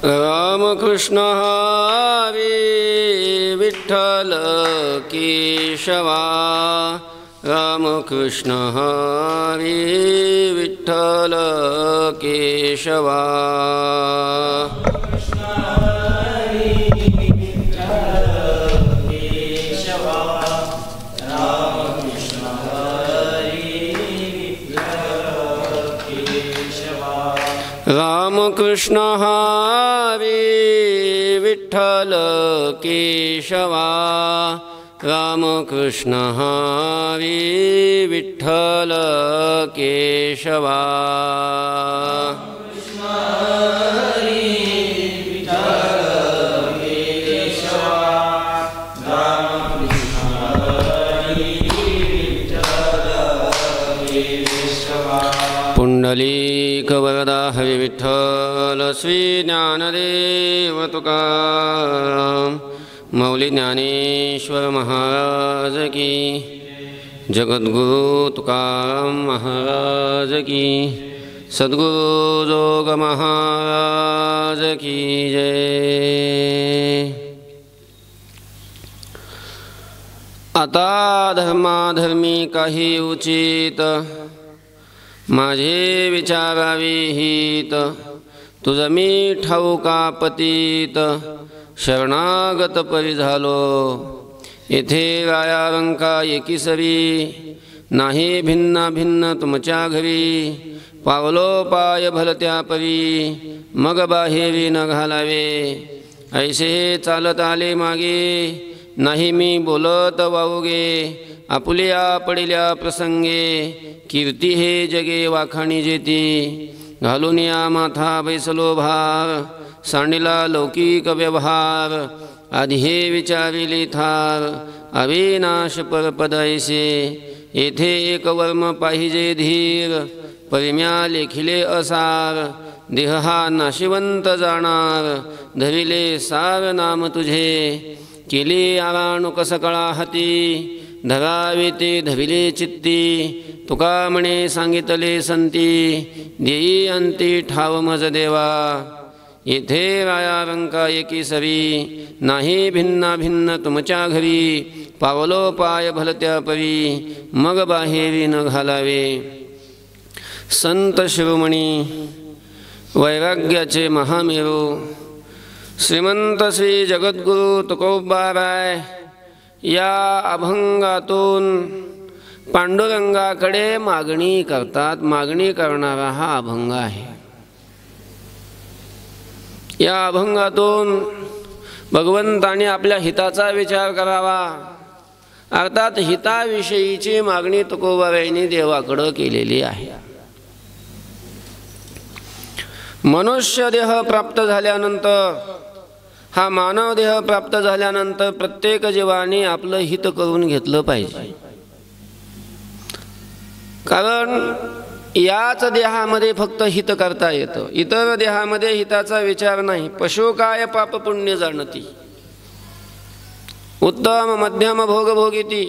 रामकृष्ण हरी विठ्ठल केशवा रामकृष्ण हरी विठ्ठल केशवा रामकृष्ण हरी विठ्ठल केशवा रामकृष्ण हरी विठ्ठल केशवा पुंडलीक वरदा हरि विठ्ठल श्री ज्ञानदेव तुकाराम मौली ज्ञानेश्वर महाराज की जगद्गुरु तुकाराम महाराज की सद्गुरु जोग महाराज की जय। आता धर्माधर्मी काही उचित माझे विचाराविहित तुझ मी ठाऊका पतित शरणागत परी झालो येथे रायारंका एकीसरी नाही भिन्न भिन्न तुमच्या घरी पावलो पाय भलत्या परी मग बाहेरी न घालावे ऐसे चालत आले मागे नाही मी बोलत वावगे आपुल्या पडिल्या प्रसंगे कीर्ती हे जगे वाखाणी जेती घालून या माथा बैसलो भार सांडिला लौकिक व्यवहार आधी हे विचारिले थार अविनाश परपद ऐसे येथे एक वर्म पाहिजे धीर परिम्या लेखिले असार देह हा नाशिवंत जाणार धरिले सार नाम तुझे केले आराणुक सकळा हाती धरावे ते धविले चित्ती तुका म्हणे सांगितले संती देई अंती ठाव मज देवा येथे रायारंका एकीसरी नाही भिन्ना भिन्न तुमच्या घरी पावलो पाय भलत्या परी मग बाहेरी न घालावे। संत शिरोमणी वैराग्याचे महामेरू श्रीमंत श्री जगद्गुरु तुकोबाराय या अभंगातून पांडुरंगाकडे मागणी करतात। मागणी करणारा हा अभंग आहे। या अभंगातून भगवंताने आपल्या हिताचा विचार करावा अर्थात हिताविषयीची मागणी तुकोबारायांनी देवाकडे केलेली आहे। मनुष्य देह प्राप्त झाल्यानंतर हा मानव देह प्राप्त झाल्यानंतर प्रत्येक जीवाने आपलं हित करून घेतलं पाहिजे कारण याच देहामध्ये फक्त हित करता येतं इतर देहामध्ये हिताचा विचार नाही। पशु काय पाप पुण्य जाणती उत्तम मध्यम भोग भोगिती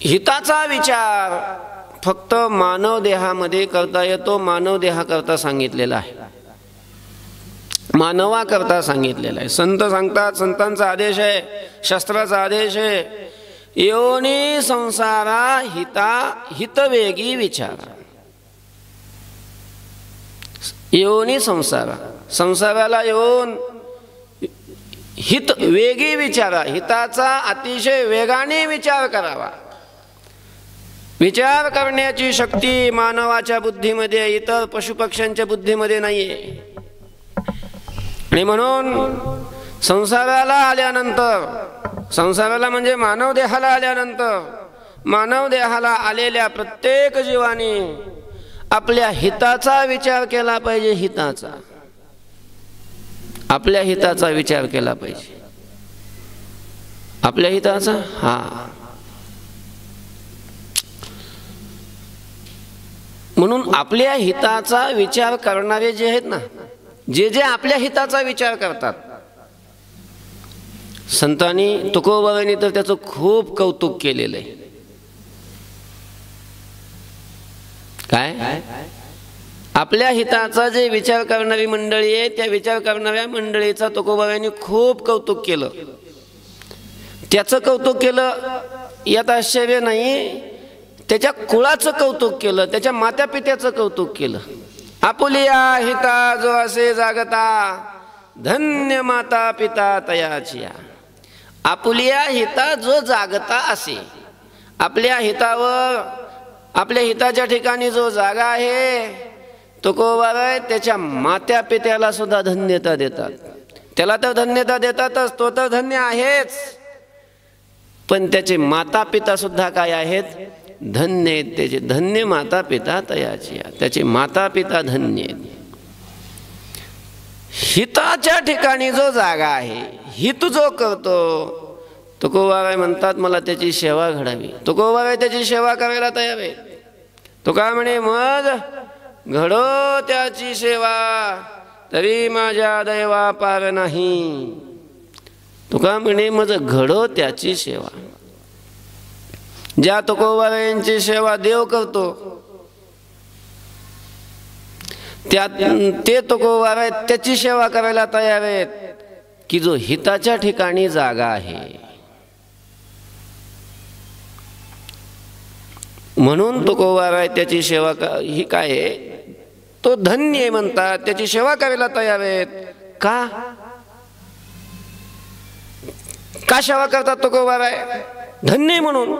हिताचा विचार फक्त मानव देहामध्ये करता येतो। मानव देहाकरता सांगितलेला आहे मानवा करता सांगितलेला आहे। संत सांगतात संतांचा आदेश आहे शास्त्राचा आदेश आहे योनी संसारा हिता हितवेगी विचारा। योनी संसारा संसाराला येऊन हित वेगी विचारा हिताचा अतिशय वेगाने विचार करावा। विचार करण्याची शक्ती मानवाच्या बुद्धीमध्ये इतर पशुपक्ष्यांच्या बुद्धीमध्ये नाहीये आणि म्हणून संसाराला आल्यानंतर संसाराला म्हणजे मानव देहाला आल्यानंतर मानव देहाला आलेल्या प्रत्येक जीवाने आपल्या हिताचा विचार केला पाहिजे। हिताचा आपल्या हिताचा विचार केला पाहिजे। आपल्या हिताचा हा म्हणून आपल्या हिताचा विचार करणारे जे आहेत ना जे जे आपल्या हिताचा विचार करतात संतांनी तुकोबारांनी तर त्याचं खूप कौतुक केलेलं आहे। काय आपल्या हिताचा जे विचार करणारी मंडळी आहे त्या विचार करणाऱ्या मंडळीचा तुकोबाबांनी खूप कौतुक केलं. त्याचं कौतुक केलं यात आश्चर्य नाही, त्याच्या कुळाचं कौतुक केलं, त्याच्या मातापित्याचं कौतुक केलं. आपुलिया हिता जो असे जागता धन्य माता पिता तयाचिया. आपुलिया हिता जो जागता असे, आपल्या हितावर आपल्या हिताच्या ठिकाणी जो जागा आहे तुकोबाबाई त्याच्या मात्या पित्याला सुद्धा धन्यता देतात. त्याला तर धन्यता देतातच, तो तर धन्य आहेच, पण त्याचे माता पिता सुद्धा काय आहेत, धन्य आहेत. त्याचे धन्य माता पिता तयाची, त्याचे माता पिता धन्य आहेत. हिताच्या ठिकाणी जो जागा आहे, हित जो करतो, तुकोबाबाई म्हणतात मला त्याची सेवा घडावी. तुकोबाबाई त्याची सेवा करायला तयार आहे. तो काय म्हणे, मग घडो त्याची सेवा तरी माझ्या दैवा पार नाही. तुका म्हणे मग घडो त्याची सेवा. ज्या तुकोबाबाईंची सेवा देव करतो ते तुकोबाबाई त्याची सेवा करायला तयार आहेत की जो हिताच्या ठिकाणी जागा आहे. म्हणून तुकोबाबाई त्याची सेवा ही काय आहे, तो धन्य आहे म्हणतात, त्याची सेवा करायला तयार आहेत. का का सेवा करतात तुकोबाबाई? धन्य म्हणून.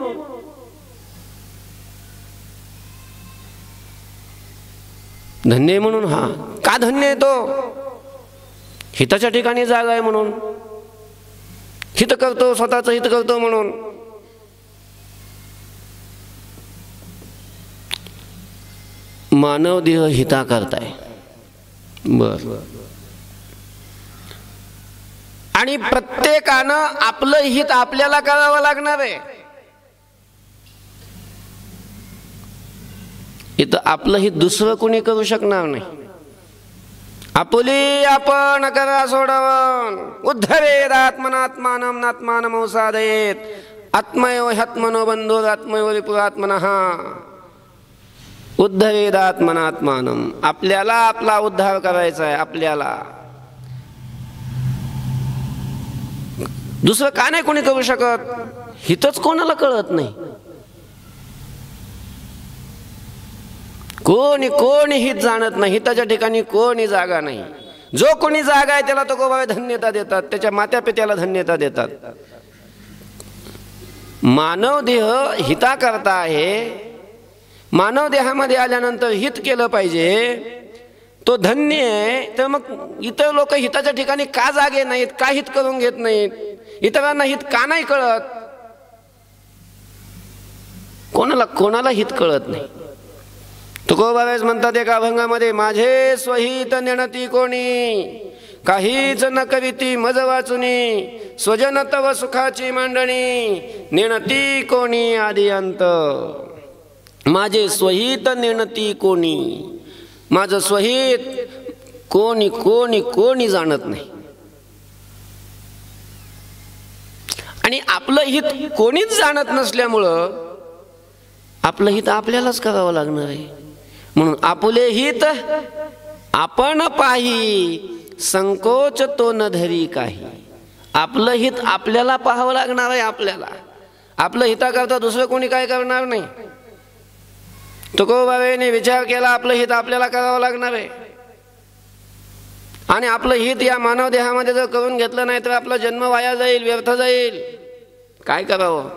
धन्य म्हणून. हा का धन्य आहे तो? हिताच्या ठिकाणी जागा आहे म्हणून, हित करतो, स्वतःच हित करतो म्हणून. मानव देह हिता करताय बर, आणि प्रत्येकानं आपलं हित आपल्याला करावं लागणार आहे. इथं आपलं हित दुसरं कोणी करू शकणार नाही. आपुली आपण करा सोडावन उद्धरेत आत्मनात्मानं नात्मानं साधयेत आत्मयो ह्यात्मनो बंधो आत्मयो विपुरात्मनः. उद्धरेत आत्मनात्मानं, आपल्याला आपला उद्धार करायचा आहे. आपल्याला दुसरं का नाही कोणी करू शकत. हितच कोणाला कळत नाही. कोणी हित जाणत नाही. हिताच्या ठिकाणी कोणी जागा नाही. जो कोणी जागा आहे त्याला तुकोबाबाई धन्यता देतात, त्याच्या मात्या पित्याला धन्यता देतात. मानव देह हिता करता आहे. मानव देहामध्ये आल्यानंतर हित केलं पाहिजे, तो धन्य आहे. तर मग इतर लोक हिताच्या ठिकाणी का जागे नाहीत, का हित करून घेत नाहीत, इतरांना हित का नाही कळत? कोणाला हित कळत नाही. तुकोबाबाईच म्हणतात एका अभंगामध्ये, माझे स्वहित नेणती कोणी काहीच न करीती मज वाचुनी, स्वजन तव सुखाची मांडणी नेणती कोणी आदि अंत. माझे स्वहित नेणती कोणी, माझं स्वहित कोणी जाणत नाही. आणि आपलं हित कोणीच जाणत नसल्यामुळं आपलं हित आपल्यालाच करावं लागणार आहे. म्हणून आपुले हित आपण पाही संकोच तो न धरी काही. आपलं हित आपल्याला पाहावं लागणार आहे. आपल्याला आपलं हिता करता दुसरं कोणी काय करणार नाही. तुकोबाबाईने विचार केला, आपलं हित आपल्याला करावं लागणार आहे. आणि आपलं हित या मानव देहामध्ये जर करून घेतलं नाही तर आपला जन्म वाया जाईल, व्यर्थ जाईल. काय करावं?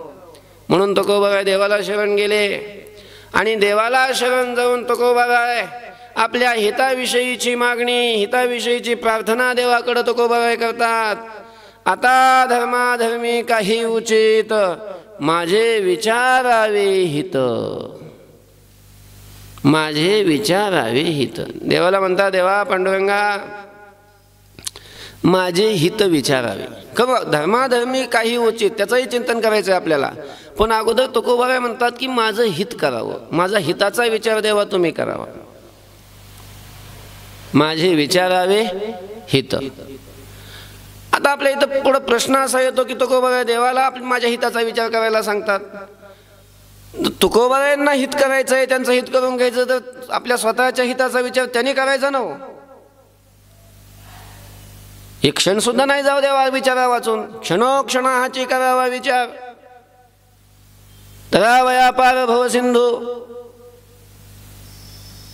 म्हणून तुकोबाबाई देवाला शरण गेले. आणि देवाला शरण जाऊन तुकोबाबाई आपल्या हिताविषयीची मागणी, हिताविषयीची प्रार्थना देवाकडे तुकोबाबाई करतात. आता धर्माधर्मी काही उचित माझे विचारावे हित, माझे विचारावे हित. देवाला म्हणतात, देवा पांडुरंगा माझे हित विचारावे. खरं धर्माधर्मी काही उचित त्याचंही चिंतन करायचं आहे आपल्याला. पण अगोदर तुकोबाबाई म्हणतात की माझं हित करावं, माझा हिताचा विचार देवा तुम्ही करावा, माझे विचारावे हित. आता आपल्या इथं पुढे प्रश्न असा येतो की तुकोबाबाई देवाला माझ्या हिताचा विचार करायला सांगतात. तुकोबारायांना हित करायचं आहे, त्यांचं हित करून घ्यायचं, तर आपल्या स्वतःच्या हिताचा विचार त्यांनी करायचा ना हो. एक क्षण सुद्धा नाही जाऊ द्यावा विचारा वाचून, क्षणोक्षणाची करावा विचार. तरावया पार भव सिंधू,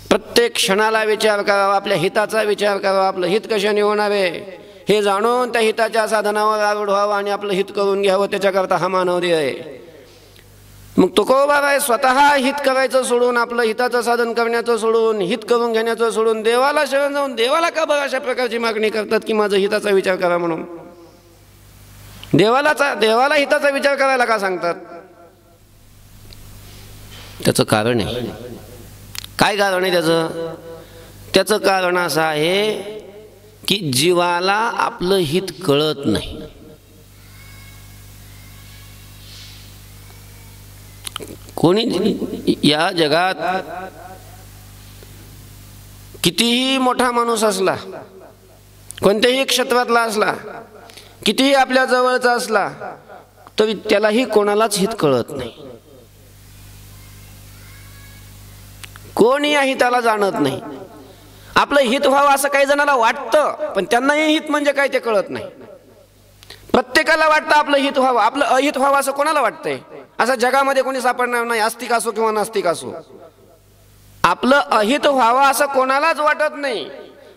प्रत्येक क्षणाला विचार करावा, आपल्या हिताचा विचार करावा. आपलं हित कशाने होणार आहे हे जाणून त्या हिताच्या साधनावर आरूढ व्हावं आणि आपलं हित करून घ्यावं. त्याच्याकरता हा मानवदेह आहे. मग तुकोबाराय स्वतः हित करायचं सोडून, आपलं हिताचं साधन करण्याचं सोडून, हित करून घेण्याचं सोडून देवाला शरण जाऊन देवाला का बरं अशा प्रकारची मागणी करतात की माझं हिताचा विचार करा म्हणून? देवाला हिताचा विचार करायला का सांगतात? त्याचं कारण आहे. काय कारण आहे त्याचं? त्याचं कारण असं आहे की जीवाला आपलं हित कळत नाही. कोणी या जगात कितीही मोठा माणूस असला, कोणत्याही क्षेत्रातला असला, कितीही आपल्या जवळचा असला, तरी त्यालाही कोणालाच हित कळत नाही. कोणी या हिताला जाणत नाही. आपलं हित व्हावं असं काही जणांना वाटतं, पण त्यांनाही हित म्हणजे काय ते कळत नाही. प्रत्येकाला वाटतं आपलं हित व्हावं, आपलं अहित व्हावं असं कोणाला वाटतंय? असं जगामध्ये कोणी सापडणार नाही, आस्तिक असो किंवा नास्तिक असो. आपलं अहित व्हावं असं कोणालाच वाटत नाही.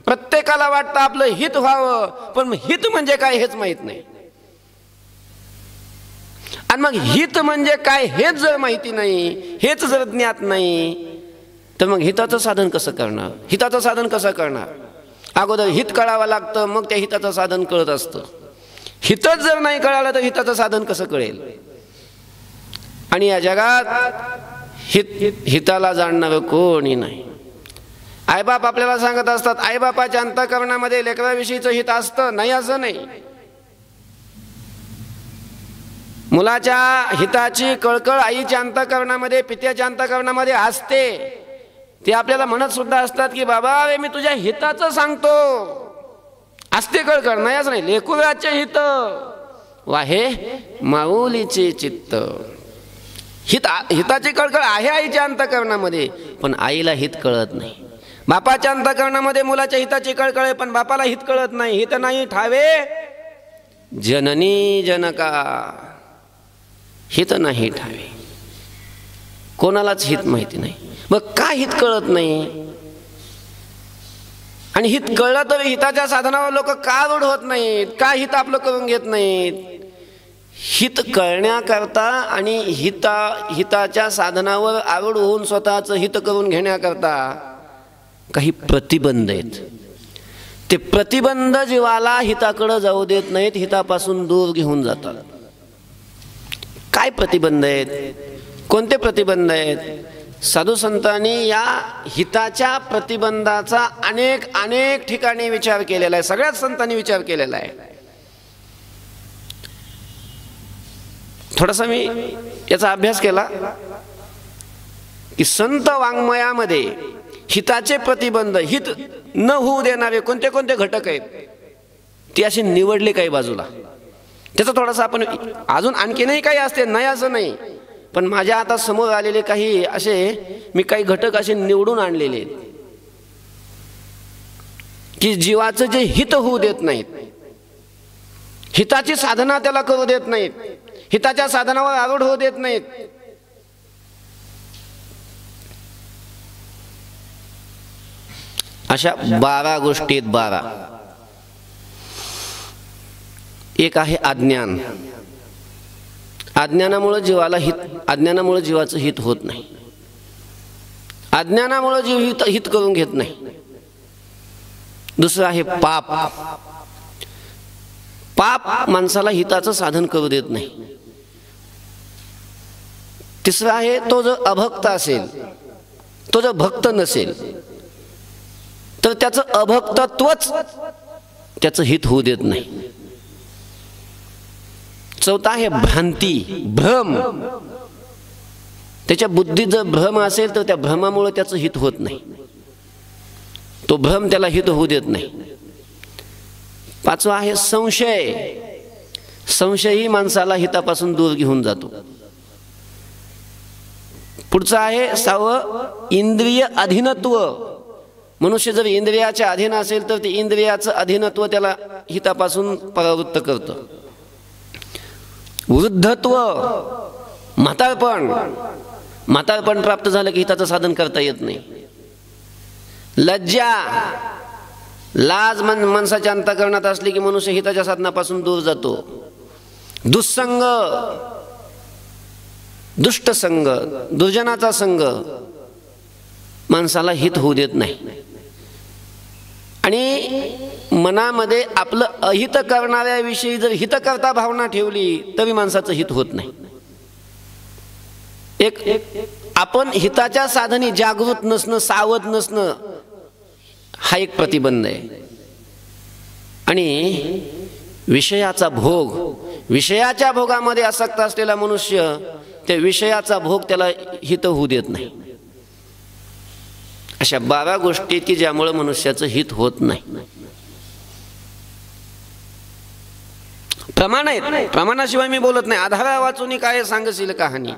प्रत्येकाला वाटतं आपलं हित व्हावं, पण हित म्हणजे काय हेच माहित नाही. आणि मग हित म्हणजे काय हेच जर माहिती नाही, हेच जर ज्ञात नाही, तर मग हिताचं साधन कसं करणार? हिताचं साधन कसं करणार? अगोदर हित कळावं लागतं, मग त्या हिताचं साधन कळत असतं. हितच जर नाही कळालं तर हिताचं साधन कसं कळेल? आणि या जगात हिताला जाणणारं कोणी नाही. आईबाप आपल्याला सांगत असतात, आईबापाच्या अंतःकरणामध्ये लेकराविषयीचं हित असतं, नाही असं नाही. मुलाच्या हिताची कळकळ आईच्या अंतःकरणामध्ये, पित्याच्या अंतःकरणामध्ये असते. ते आपल्याला म्हणत सुद्धा असतात की बाबा रे मी तुझ्या हिताचं सांगतो, असते कळकळ, नाही असं नाही. लेकुराचे हित वाहे माऊलीचे चित्त. हिताची कळकळ आहे आईच्या अंतःकरणामध्ये, पण आईला हित कळत नाही. बापाच्या अंतःकरणामध्ये मुलाच्या हिताची कळकळ आहे, पण बापाला हित कळत नाही. हित नाही ठावे जननी जनका, हित नाही ठावे. कोणालाच हित माहिती नाही. मग का हित कळत नाही? आणि हित कळलं तर हिताच्या साधनावर लोक का रूढ होत नाहीत? का हित आपलं करून घेत नाहीत? हित कळण्याकरता आणि हिताच्या साधनावर आरूढ होऊन स्वतःचं हित करून घेण्याकरता काही प्रतिबंध आहेत. ते प्रतिबंध जीवाला हिताकडे जाऊ देत नाहीत, हितापासून दूर घेऊन जातात. काय प्रतिबंध आहेत? कोणते प्रतिबंध आहेत? साधू संतांनी या हिताच्या प्रतिबंधाचा अनेक ठिकाणी विचार केलेला आहे. सगळ्याच संतांनी विचार केलेला आहे. थोडासा मी याचा अभ्यास केला की संत वाङ्मयामध्ये हिताचे प्रतिबंध, हित न होऊ देणारे कोणते कोणते घटक आहेत ते असे निवडले काही बाजूला. त्याचा थोडासा आपण अजून आणखीनही काही असते, नाही असं नाही, पण माझ्या आता समोर आलेले काही असे मी काही घटक असे निवडून आणलेले आहेत की जीवाचं जे हित होऊ देत नाहीत, हिताची साधना त्याला करू देत नाहीत, हिताच्या साधनावर आरूढ होऊ देत नाहीत. अशा 12 गोष्टी आहेत. 12. एक आहे अज्ञान. अज्ञानामुळे जीवाचं हित होत नाही. अज्ञानामुळे जीव हित करून घेत नाही. दुसरं आहे पाप. पाप माणसाला हिताचं साधन करू देत नाही. तिसरं आहे तो जो अभक्त असेल, तो जो भक्त नसेल तर त्याचं अभक्तत्वच त्याचं हित होऊ देत नाही. चौथा आहे भ्रांती, भ्रम. त्याच्या बुद्धीत जर भ्रम असेल तर त्या भ्रमामुळे त्याचं हित होत नाही. तो भ्रम त्याला हित होऊ देत नाही. पाचवा आहे संशय. संशयही माणसाला हितापासून दूर घेऊन जातो. पुढचं आहे 6वं इंद्रिय अधीनत्व. मनुष्य जर इंद्रियाच्या अधीन असेल तर ते इंद्रियाचं अधीनत्व त्याला हितापासून परावृत्त करतं. वृद्धत्व, म्हातारपण प्राप्त झालं की हिताचं साधन करता येत नाही. लज्जा, लाज माणसाच्या अंतःकरणात असली की मनुष्य हिताच्या साधनापासून दूर जातो. दुःसंग, दुष्ट संग, दुर्जनाचा संग माणसाला हित होऊ देत नाही. आणि मनामध्ये आपलं अहित करणाऱ्याविषयी जर हितकर्ता भावना ठेवली तरी माणसाचं हित होत नाही. आपण हिताच्या साधनी जागृत नसणं, सावध नसणं हा एक प्रतिबंध आहे. आणि विषयाचा भोग, विषयाच्या भोगामध्ये आसक्त असलेला मनुष्य त्या विषयाचा भोग त्याला हित होऊ देत नाही. अशा 12 गोष्टी की ज्यामुळे मनुष्याचं हित होत नाही. प्रमाण आहेत, प्रमाणाशिवाय मी बोलत नाही. आधारा वाचून काय सांगशील कहाणी.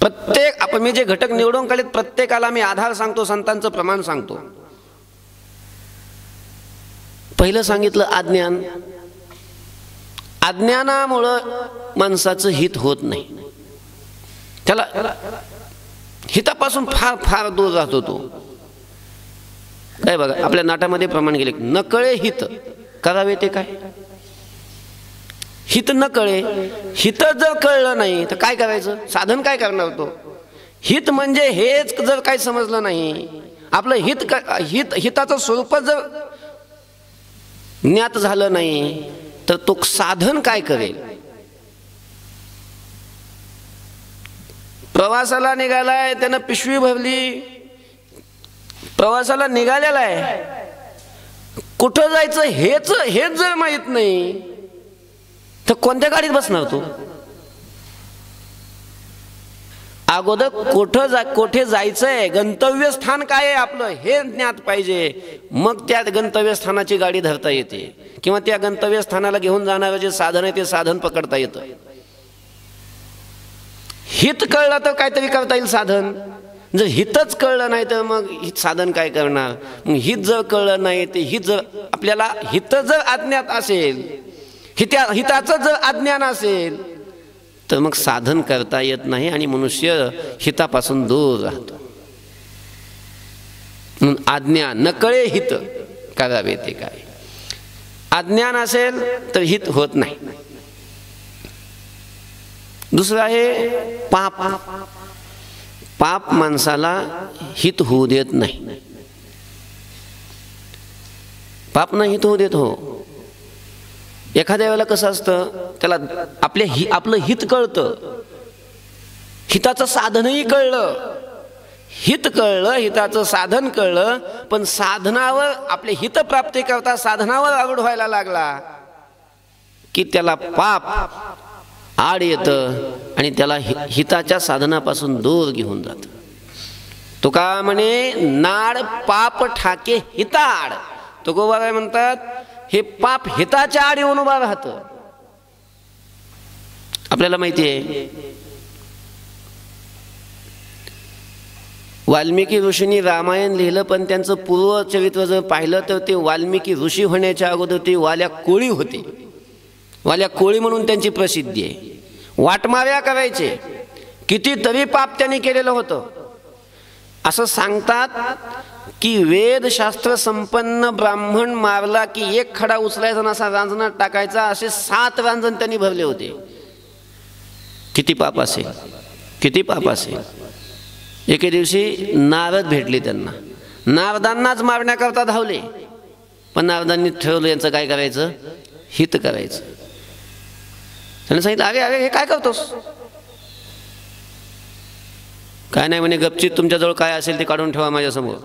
प्रत्येक आपण मी जे घटक निवडून काढलेत प्रत्येकाला मी आधार सांगतो, संतांचं प्रमाण सांगतो. पहिलं सांगितलं अज्ञान. अज्ञानामुळं माणसाचं हित होत नाही. त्याला हितापासून फार फार दूर राहतो तो. काय बघा आपल्या नाटामध्ये प्रमाण गेले, नकळे हित करावे ते काय. हित न कळे, हित जर कळलं नाही तर काय करायचं, साधन काय करणार तो. हित म्हणजे हेच जर काही समजलं नाही, आपलं हिताचं स्वरूप जर ज्ञात झालं नाही तर तो साधन काय करेल. प्रवासाला निघालाय, त्यानं पिशवी भरली, प्रवासाला निघालेला आहे, कुठं जायचं हेच जर माहित नाही तर कोणत्या गाडीत बसणार तो. अगोदर कुठे जायचंय, गंतव्यस्थान काय आहे आपलं हे ज्ञात पाहिजे, मग त्या गंतव्यस्थानाची गाडी धरता येते किंवा त्या गंतव्यस्थानाला घेऊन जाणारं जे साधन आहे ते साधन पकडता येतं. हित कळलं तर काहीतरी करता येईल साधन. जर हितच कळलं नाही तर मग हित साधन काय करणार. मग हित जर कळलं नाही ते हित जर आपल्याला हित जर अज्ञात असेल, हिताचं जर अज्ञान असेल तर मग साधन करता येत नाही आणि मनुष्य हितापासून दूर राहतो. म्हणून अज्ञान, नकळे हित करावे ते काय. अज्ञान असेल तर हित होत नाही. दुसरं आहे पाप. पाप माणसाला हित होऊ देत नाही. पाप नाही हित होऊ देत. हो, एखाद्या वेळेला कसं असतं, त्याला आपलं हित कळतं, हिताचं साधनही कळलं, हित कळलं, हिताचं साधन कळलं, पण साधनावर आपले हित प्राप्ती करता साधनावर आरूढ व्हायला लागला की त्याला पाप आड येतं आणि त्याला हिताच्या साधनापासून दूर घेऊन जातं. तुका म्हणे नाड पाप ठाके हिताड. तुकोबा म्हणतात हे पाप हिताच्या आड येऊन उभा राहतं. आपल्याला माहिती आहे वाल्मिकी ऋषींनी रामायण लिहिलं, पण त्यांचं पूर्वचरित्र जर पाहिलं तर ते वाल्मिकी ऋषी होण्याच्या अगोदर ते वाल्या कोळी होते. वाल्या कोळी म्हणून त्यांची प्रसिद्धी आहे. वाटमाऱ्या करायचे, कितीतरी पाप त्यांनी केलेलं होतं. असं सांगतात की वेदशास्त्र संपन्न ब्राह्मण मारला की एक खडा उचलायचा आणि असा रांजणात टाकायचा, असे 7 रांजण त्यांनी भरले होते. किती पाप असेल, किती पाप असेल. एके दिवशी नारद भेटले त्यांना. नारदांनाच मारण्याकरता धावले, पण नारदांनी ठरवलं यांचं काय करायचं, हित करायचं. त्यांनी सांगितलं अरे अरे हे काय करतोस. काय नाही म्हणे, गपचित तुमच्याजवळ काय असेल ते काढून ठेवा माझ्यासमोर.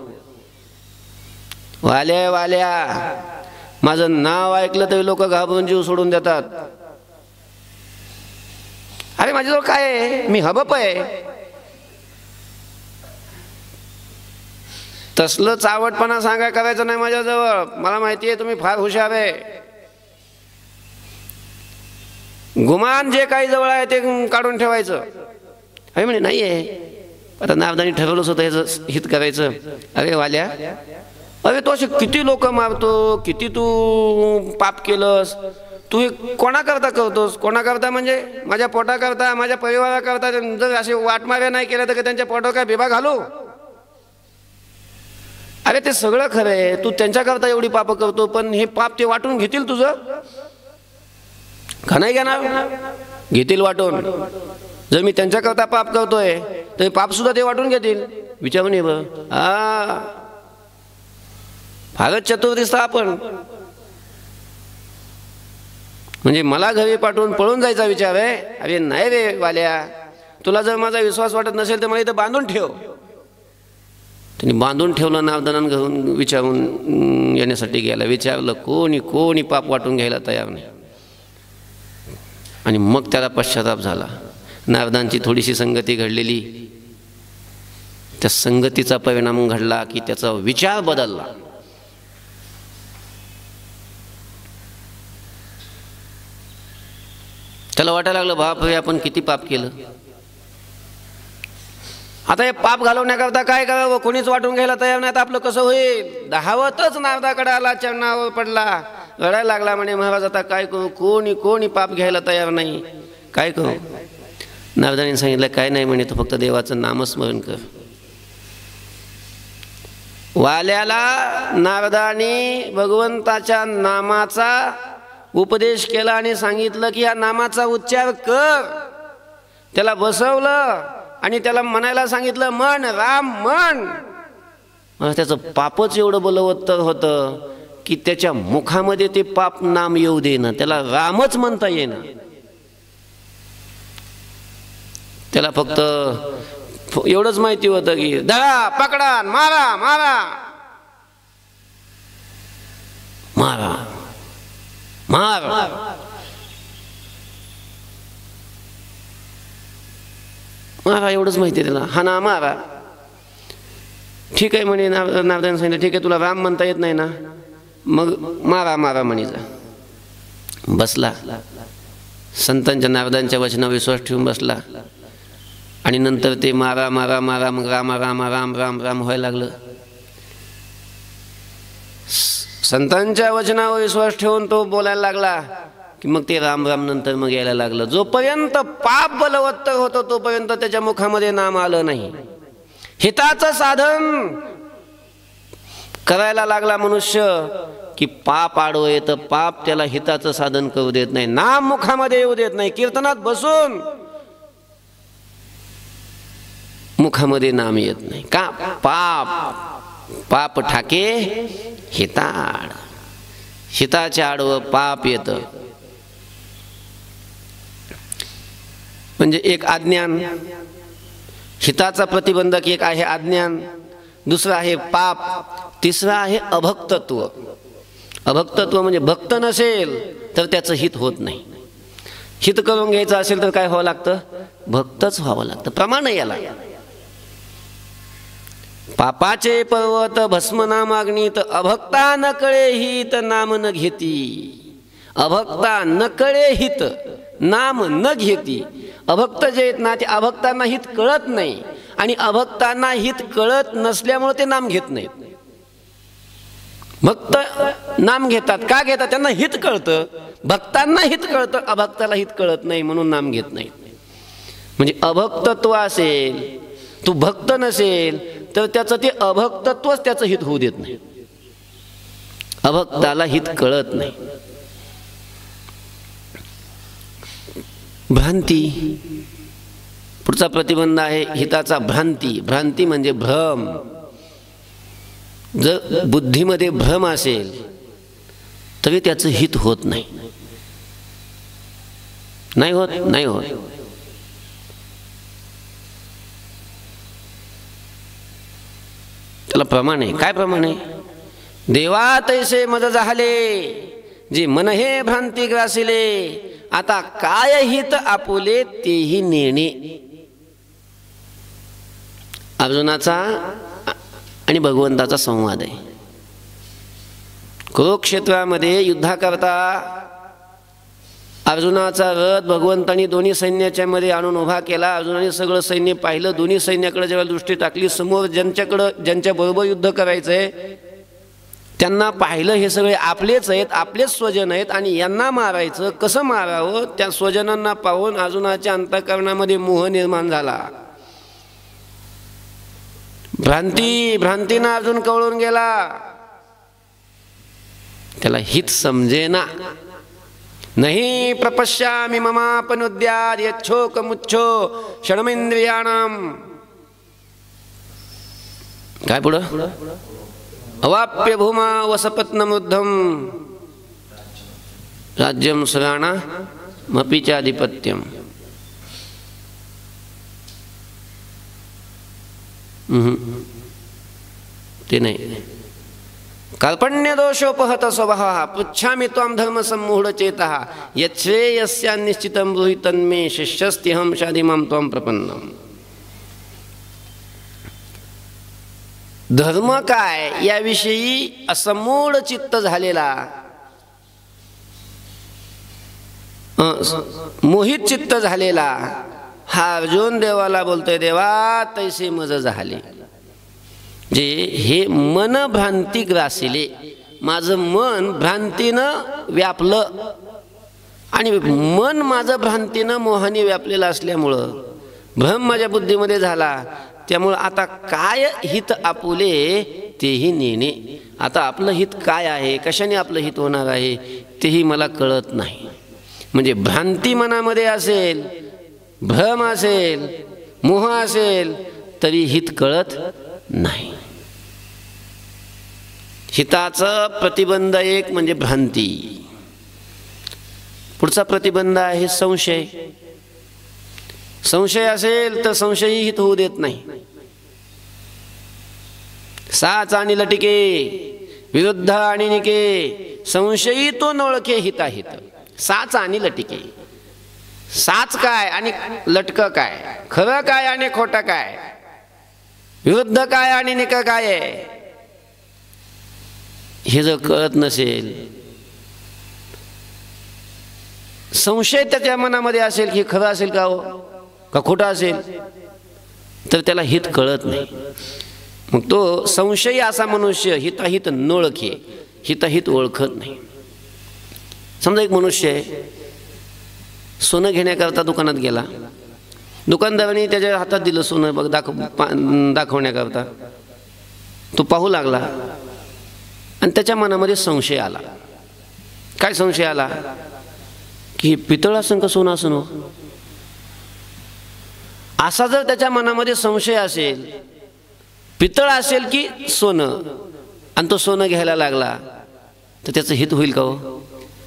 वाल्या वाल्या, माझं नाव ऐकलं तरी लोक घाबरून जीव सोडून देतात. अरे माझ्याजवळ काय आहे, मी हबप आहे. तसलं चावटपणा सांगा करायचं नाही माझ्याजवळ. मला माहिती आहे तुम्ही फार हुशार आहे. गुमान जे काही जवळ आहे ते काढून ठेवायचं. अरे म्हणे नाही आहे. आता नारदांनी ठरवलंच होतं ह्याचं हित करायचं. अरे वाल्या, अरे तो असे किती लोक मारतो, किती तू पाप केलंस, तू हे कोणाकरता करतोस? कोणाकरता म्हणजे माझ्या पोटाकरता, माझ्या परिवाराकरता. जर असे वाटमाऱ्या नाही केल्या तर त्यांच्या पोटावर काय बिबा घालू? अरे ते सगळं खरं आहे, तू त्यांच्याकरता एवढी पाप करतो, पण हे पाप ते वाटून घेतील तुझं का नाही घेणार? घेतील वाटून. जर मी त्यांच्याकरता पाप करतोय तर पाप सुद्धा ते वाटून घेतील. विचारून ये बरं. हा, फारच चतुर दिसता आपण. म्हणजे मला घरी पाठवून पळून जायचा विचार आहे? अरे नाही रे वाल्या, तुला जर माझा विश्वास वाटत नसेल तर मला इथं बांधून ठेव. त्यांनी बांधून ठेवलं. नारदांना घेऊन विचारून येण्यासाठी गेला. विचारलं, कोणी पाप वाटून घ्यायला तयार नाही. आणि मग त्याला पश्चाताप झाला. नारदांची थोडीशी संगती घडलेली, त्या संगतीचा परिणाम घडला की त्याचा विचार बदलला. त्याला वाटायला लागलं, बापरे आपण किती पाप केलं. आता हे पाप घालवण्याकरता काय करावं? कोणीच वाटून घ्यायला तयार नाही. आता आपलं कसं होईल? धावतच नारदाकडे आला, चरणावर पडला, रडायला लागला. म्हणे महाराज आता काय करू? कोणी पाप घ्यायला तयार नाही, काय करू? नारदांनी सांगितलं, काय नाही म्हणे, तू फक्त देवाचं नामस्मरण कर. वाल्याला नारदांनी भगवंताच्या नामाचा उपदेश केला आणि सांगितलं की या नामाचा उच्चार कर. त्याला बसवलं आणि त्याला म्हणायला सांगितलं, म्हण राम म्हण. त्याचं पापच एवढं बलवत्तर होतं की त्याच्या मुखामध्ये ते पाप नाम येऊ देणं, त्याला रामच म्हणता येईना. त्याला फक्त एवढंच माहिती होतं की धरा, पकडा, मारा मारा मारा मार. मारा एवढंच माहिती आहे त्याला. हा ना मारा. ठीक आहे म्हणे. नारदांनी सांगितलं, ठीक आहे तुला राम म्हणता येत नाही ना, मग मारा मारा म्हणे जा. बसला. संतांच्या नारदांच्या वचनावर विश्वास ठेवून बसला. आणि नंतर ते मारा मारा मारा, मग राम राम राम राम राम व्हायला लागलं. संतांच्या वचनावर विश्वास ठेवून तो बोलायला लागला की मग ते राम राम नंतर मग यायला लागलं. जोपर्यंत पाप बलवत्तर होतं तोपर्यंत त्याच्या मुखामध्ये नाम आलं नाही. हिताचं साधन करायला लागला मनुष्य की पाप आडवं येतं. पाप त्याला हिताचं साधन करू देत नाही, नाम मुखामध्ये येऊ देत नाही. कीर्तनात बसून मुखामध्ये नाम येत नाही का? पाप ठाके हिताड. हिताच्या आडवं पाप येतं. म्हणजे एक अज्ञान, हिताचा प्रतिबंधक एक आहे अज्ञान, दुसरं आहे पाप, तिसरं आहे अभक्तत्व. अभक्तत्व म्हणजे भक्त नसेल तर त्याचं हित होत नाही. हित करून घ्यायचं असेल तर काय व्हावं लागतं? भक्तच व्हावं लागतं. प्रमाण याला. पापाचे पर्वत भस्म नामाग्नीत, अभक्ता न कळे हित नाम न घेती. अभक्ता न कळे हित नाम न घेती. अभक्त जे आहेत ना ते अभक्तांना हित कळत नाही, आणि अभक्तांना हित कळत नसल्यामुळे ते नाम घेत नाहीत. भक्त नाम घेतात. का घेतात? त्यांना हित कळतं. भक्तांना हित कळतं, अभक्ताला हित कळत नाही म्हणून नाम घेत नाही. म्हणजे अभक्तत्व असेल, तू भक्त नसेल तर त्याचं ते अभक्तत्वच त्याचं हित होऊ देत नाही. अभक्ताला हित कळत नाही. भ्रांती पुढचा प्रतिबंध आहे हिताचा. भ्रांती. भ्रांती म्हणजे भ्रम. जर बुद्धीमध्ये भ्रम असेल तरी त्याचं हित होत नाही. नाही होत. त्याला प्रमाण आहे. काय प्रमाण आहे? देवा तैसे मज झाले, जे मन हे भ्रांती ग्रासिले, आता काय हित आपुले तेही नेणे. अर्जुनाचा आणि भगवंताचा संवाद आहे. कुरुक्षेत्रामध्ये युद्धाकरता अर्जुनाचा रथ भगवंतांनी दोन्ही सैन्याच्या मध्ये आणून उभा केला. अर्जुनाने सगळं सैन्य पाहिलं. दोन्ही सैन्याकडे जेव्हा दृष्टी टाकली, समोर ज्यांच्या बरोबर युद्ध करायचंय त्यांना पाहिलं, हे सगळे आपलेच आहेत, आपलेच स्वजन आहेत आणि यांना मारायचं. कसं मारावं त्या स्वजनांना पाहून अर्जुनाच्या अंतःकरणामध्ये मोह निर्माण झाला. भ्रांतीनं अर्जुन कवळून गेला. त्याला हित समजेना. नहीं प्रपश्यामि ममापनुद्याद यच्छोक मुच्छो षण्मेंद्रियाणाम. काय पुढं? अवाप्य भूमा वसपत्नमुद्धम राज्यम सुराणा मपीचाधिपत्यम. ते नाही. कल्पन्य दोषोपहत स्वभाव पृच्छामि त्वां धर्म सम्मूढ़ चेतः यच्छ्रेयस्या निश्चितं ब्रूहि तन्मे शिष्यस्त्यहं शाधिमां त्वां प्रपन्नम्. धर्म काय याविषयी असमूढ चित्त झालेला, मोहित चित्त झालेला हा अर्जुन देवाला बोलतोय, देवा तैसे मज झाले. जे हे मन भ्रांती ग्रासिले, माझं मन भ्रांतीनं व्यापलं आणि मन माझं भ्रांतीनं मोहाने व्यापलेलं असल्यामुळं भ्रम माझ्या बुद्धीमध्ये झाला. त्यामुळं आता काय हित आपुले तेही नेणे. आता आपलं हित काय आहे, कशाने आपलं हित होणार आहे तेही मला कळत नाही. म्हणजे भ्रांती मनामध्ये असेल, भ्रम असेल, मोह असेल तरी हित कळत नाही. हिताचा प्रतिबंध एक म्हणजे भ्रांती. पुढचा प्रतिबंध आहे संशय. संशय असेल तर संशयही हित होऊ देत नाही. साच आणि लटिके विरुद्ध आणि निके संशयी तो नोळखे हिताहित. साच आणि लटिके, साच काय आणि लटक काय, खरं काय आणि खोटं काय, विरुद्ध काय आणि निक काय आहे, हे जर कळत नसेल, संशय त्याच्या मनामध्ये असेल की खरं असेल का हो का खोटं असेल, तर त्याला हित कळत नाही. मग तो संशयी असा मनुष्य हिताहित नोळखे, हिताहित ओळखत नाही. समजा एक मनुष्य आहे, सोनं घेण्याकरता दुकानात गेला. दुकानदाराने त्याच्या हातात दिलं सोनं बघ दाखवण्याकरता. तो पाहू लागला आणि त्याच्या मनामध्ये संशय आला. काय संशय आला की पितळ असेल का सोनं असेल. असा जर त्याच्या मनामध्ये संशय असेल, पितळ असेल की सोनं, आणि तो सोनं घ्यायला लागला तर त्याचं हित होईल का हो.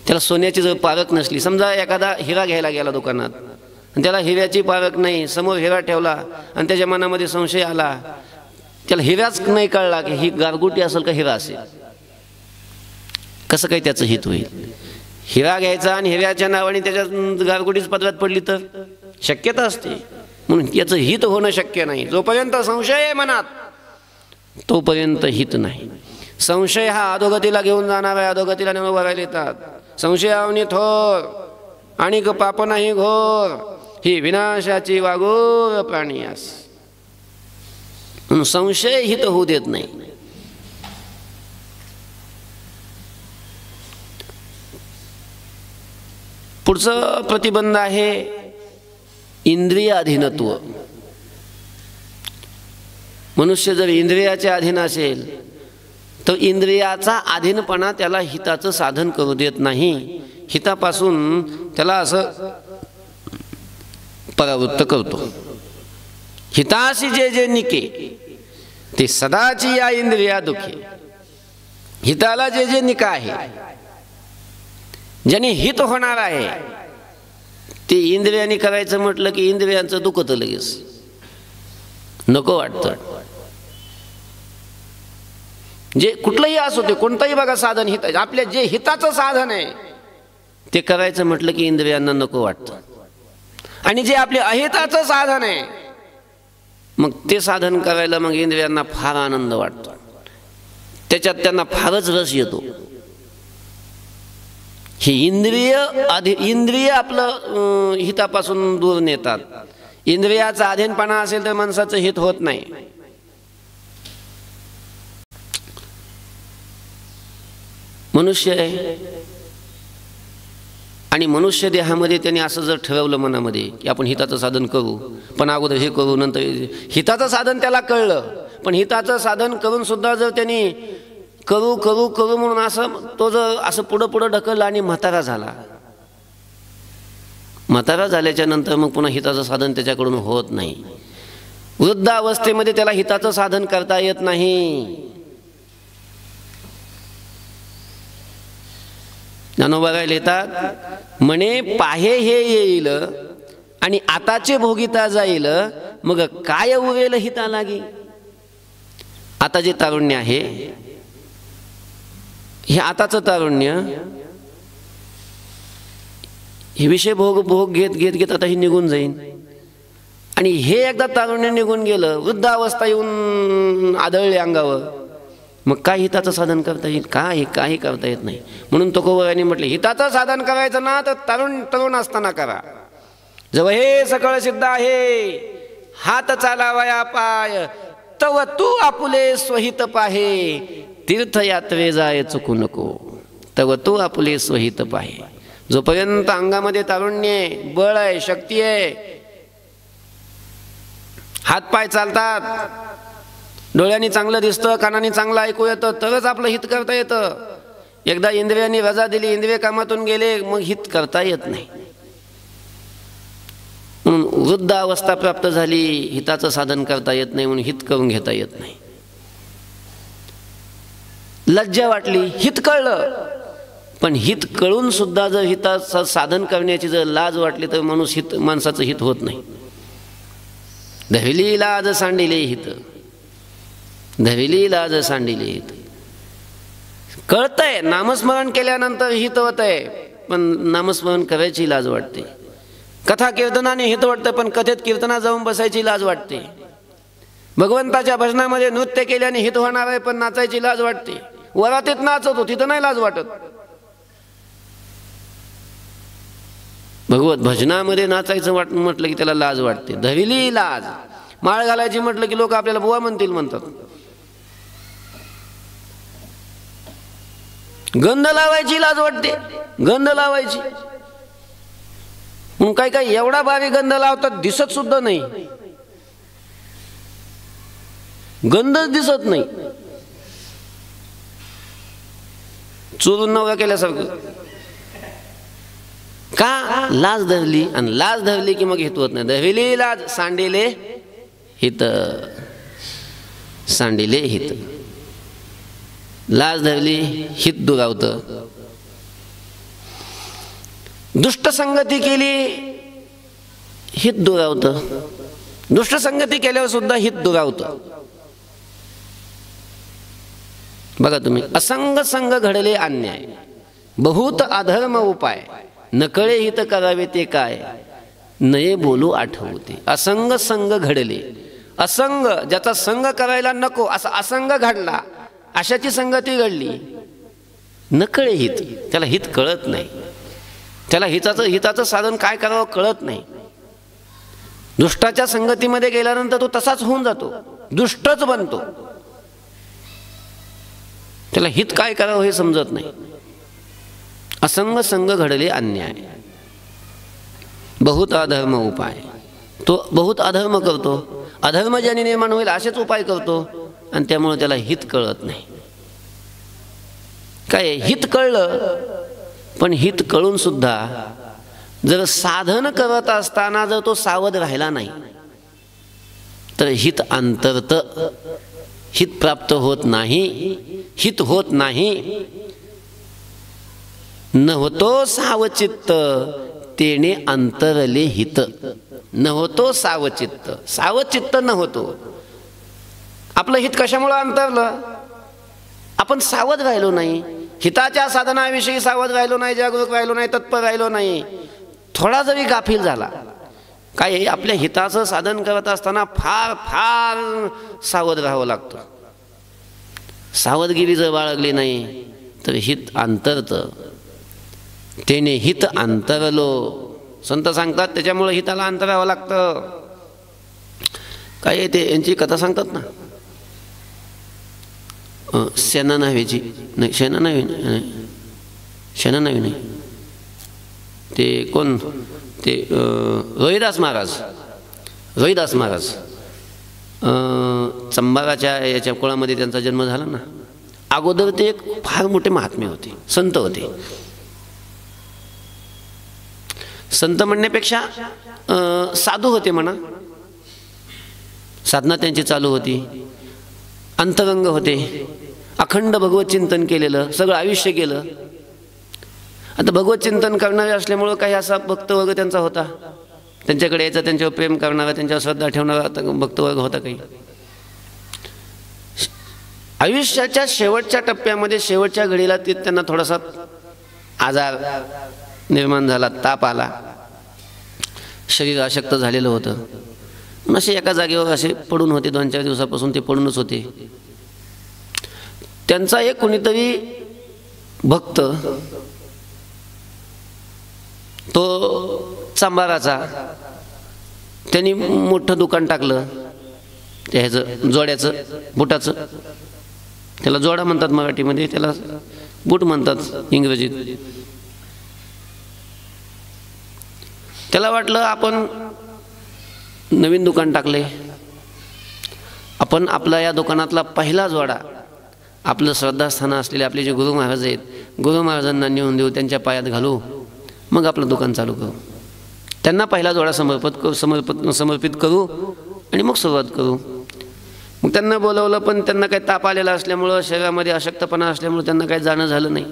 त्याला सोन्याची जर पारख नसली, समजा एखादा हिरा घ्यायला गेला दुकानात आणि त्याला हिऱ्याची पारख नाही, समोर हिरा ठेवला आणि त्याच्या मनामध्ये संशय आला, त्याला हिराच नाही कळला की ही गारगुटी असेल का हिरा असेल, कसं काही त्याचं हित होईल. हिरा घ्यायचा आणि हिऱ्याच्या नावाने त्याच्या गारगुटीच पदरात पडली तर शक्यता असते. म्हणून याचं हित होणं शक्य नाही. जोपर्यंत संशय आहे मनात तोपर्यंत हित नाही. संशय हा अधोगतीला घेऊन जाणार आहे, अधोगतीला नेऊन भरायला येतात. संशयावनी थोर आणि पाप नाही घोर, ही विनाशाची वागोर प्राणी आस. म्हणून संशय हित होऊ देत नाही. पुढचं प्रतिबंध आहे इंद्रिय अधीनत्व. मनुष्य जर इंद्रियाच्या अधीन असेल तर इंद्रियाचा अधीनपणा त्याला हिताचं साधन करू देत नाही. हितापासून त्याला असं परावृत्त करतो. हिताशी जे जे निके ते सदाची या इंद्रिया दुखे. हिताला जे जे निका आहे, ज्याने हित होणार आहे ते इंद्रियाने करायचं म्हटलं की इंद्रियांचं दुखतं लगेच, नको वाटतं. जे कुठलंही असो ते कोणतंही बघा साधन हित, आपल्या जे हिताचं साधन आहे ते करायचं म्हटलं की इंद्रियांना नको वाटतं. आणि जे आपले अहिताचं साधन आहे मग ते साधन करायला मग इंद्रियांना फार आनंद वाटतो, त्याच्यात त्यांना फारच रस येतो. ही इंद्रिय आपलं हितापासून दूर नेतात. इंद्रियाचा अधीनपणा असेल तर माणसाचं हित होत नाही. मनुष्य आहे आणि मनुष्य देहामध्ये त्यांनी असं जर ठरवलं मनामध्ये की आपण हिताचं साधन करू, पण अगोदर हे करू, नंतर हिताचं साधन त्याला कळलं, पण हिताचं साधन करून सुद्धा जर त्यांनी करू करू करू म्हणून असं तो जर असं पुढं पुढं ढकलला आणि म्हातारा झाल्याच्या नंतर मग पुन्हा हिताचं साधन त्याच्याकडून होत नाही. वृद्धावस्थेमध्ये त्याला हिताचं साधन करता येत नाही. ज्ञानोबा लिहितात म्हणे, पाहे हे येईल आणि आताचे भोगिता जाईल, मग काय उरेल हिता लागी. आता जे तारुण्य आहे हे आताचं तारुण्य, हे विषय भोग घेत घेत घेत आता हे निघून जाईल. आणि हे एकदा तारुण्य निघून गेलं, वृद्धावस्था येऊन आदळले अंगावर, मग काय हिताचं साधन करता येईल? काही करता येत नाही. म्हणून तुकोबांनी म्हटले, हिताचं साधन करायचं ना तर तरुण असताना करा. जेव्हा हे सकळ सिद्ध आहे, हात चालावया पाय, तव तू आपुले स्वहित पाहे, तीर्थयात्रे जाय चुकू नको, तव तू आपुले स्वहित पाहे. जोपर्यंत अंगामध्ये तारुण्य आहे, बळ आहे, शक्ती आहे, हात पाय चालतात, डोळ्यांनी चांगलं दिसतं, कानाने चांगलं ऐकू येतं, तरच आपलं हित करता येतं. एकदा इंद्रियांनी रजा दिली, इंद्रिय कामातून गेले, मग हित करता येत नाही. म्हणून वृद्ध अवस्था प्राप्त झाली, हिताचं साधन करता येत नाही, म्हणून हित करून घेता येत नाही. लज्जा वाटली, हित कळलं, पण हित कळून सुद्धा जर हिताचं साधन करण्याची जर लाज वाटली तर माणसाचं हित होत नाही. धविली लाज सांडिले हित, धविली लाज सांडिले हित. कळतंय नामस्मरण केल्यानंतर हित होतंय, पण नामस्मरण करायची लाज वाटते. कथा कीर्तनाने हित वाटतं, पण कथेत कीर्तनात जाऊन बसायची लाज वाटते. भगवंताच्या भजनामध्ये नृत्य केल्याने हित होणार आहे, पण नाचायची लाज वाटते. वरातीत नाचतो, तिथं नाही लाज वाटत. भगवत भजनामध्ये नाचायचं म्हटलं की त्याला लाज वाटते. धविली लाज. माळ घालायची म्हटलं की लोक आपल्याला बुवा म्हणतात. गंध लावायची लाज वाटते, गंध लावायची. मग काय एवढा भारी गंध लावतात, दिसत सुद्धा नाही, गंधच दिसत नाही, चोरून नवरा केल्यासारखं. का? लाज धरली, आणि लाज धरली की मग हित होत नाही. धरली लाज सांडिले हित, सांडिले हित. लाज धरली, हित दुरावतं. दुष्ट संगती केली, हित दुरावतं. दुष्ट संगती केल्यावर सुद्धा हित दुरावतं. बघा तुम्ही, असंग संग घडले अन्याय, बहुत अधर्म उपाय, नकळे हित करावे ते काय, नये बोलू आठवते. असंग संग घडले, असंग ज्याचा संग करायला नको असा असंग घडला, अशाची संगती घडली. नकळे हित, त्याला हित कळत नाही, त्याला हिताचं साधन काय करावं कळत नाही. दुष्टाच्या संगतीमध्ये गेल्यानंतर तो तसाच होऊन जातो, दुष्टच बनतो. त्याला हित काय करावं हे समजत नाही. असंग संग घडले अन्याय, बहुत अधर्म उपाय. तो बहुत अधर्म करतो, अधर्म ज्याने निर्माण होईल असेच उपाय करतो, आणि त्यामुळे त्याला हित कळत नाही. काय हित कळलं, पण हित कळून सुद्धा जर साधन करत असताना जर तो सावध राहिला नाही तर हित अंतर्त, हित प्राप्त होत नाही, हित होत नाही. न होतो सावचित्त तेने अंतरले हित, न होतो सावचित्त, सावचित्त न होतो. आपलं हित कशामुळे अंतरलं? आपण सावध राहिलो नाही, हिताच्या साधनाविषयी सावध राहिलो नाही, जागरूक राहिलो नाही, तत्पर राहिलो नाही. थोडा जरी गाफील झाला, काय आपल्या हिताचं साधन करत असताना फार फार सावध राहावं लागतं. सावधगिरी जर बाळगली नाही तर हित अंतरतं. तेने हित अंतरलो. संत सांगतात त्याच्यामुळे हिताला अंतरावं लागतं. काय ते यांची कथा सांगतात ना, सेना नावेची नाही, सेना नावे नाही, सेना नावे नाही, ते कोण ते रोहिदास महाराज. रोहिदास महाराज चंबाराच्या याच्या कुळामध्ये त्यांचा जन्म झाला ना. अगोदर ते एक फार मोठे महात्मे होते, संत होते. संत म्हणण्यापेक्षा साधू होते म्हणा. साधना त्यांची चालू होती, अंतरंग होते, अखंड भगवत चिंतन केलेलं, सगळं आयुष्य केलं. आता भगवत चिंतन करणारे असल्यामुळं काही असा भक्तवर्ग त्यांचा होता, त्यांच्याकडे यायचा, त्यांच्यावर प्रेम करणारा, त्यांच्यावर श्रद्धा ठेवणारा भक्तवर्ग होता. काही आयुष्याच्या शेवटच्या टप्प्यामध्ये शेवटच्या घडीला त्यांना थोडासा आजार निर्माण झाला, ताप आला, शरीर अशक्त झालेलं होतं. असे एका जागेवर असे पडून होते. 2-4 दिवसापासून ते पडूनच होते. त्यांचा एक कोणीतरी भक्त, तो चांबाराचा, त्यांनी मोठं दुकान टाकलं त्या ह्याचं जोड्याचं, बुटाचं. त्याला जोडा म्हणतात मराठीमध्ये, त्याला बूट म्हणतात इंग्रजीत. त्याला वाटलं आपण नवीन दुकान टाकले, आपण आपला या दुकानातला पहिला जोडा आपलं श्रद्धास्थान असलेले आपले जे गुरु महाराज आहेत, गुरु महाराजांना नेऊन देऊ, त्यांच्या पायात घालू, मग आपलं दुकान चालू करू. त्यांना पहिला जोडा समर्पित करू आणि मग सुरुवात करू. मग त्यांना बोलवलं, पण त्यांना काही ताप आलेला असल्यामुळं, शरीरामध्ये अशक्तपणा असल्यामुळे त्यांना काही जाणं झालं नाही.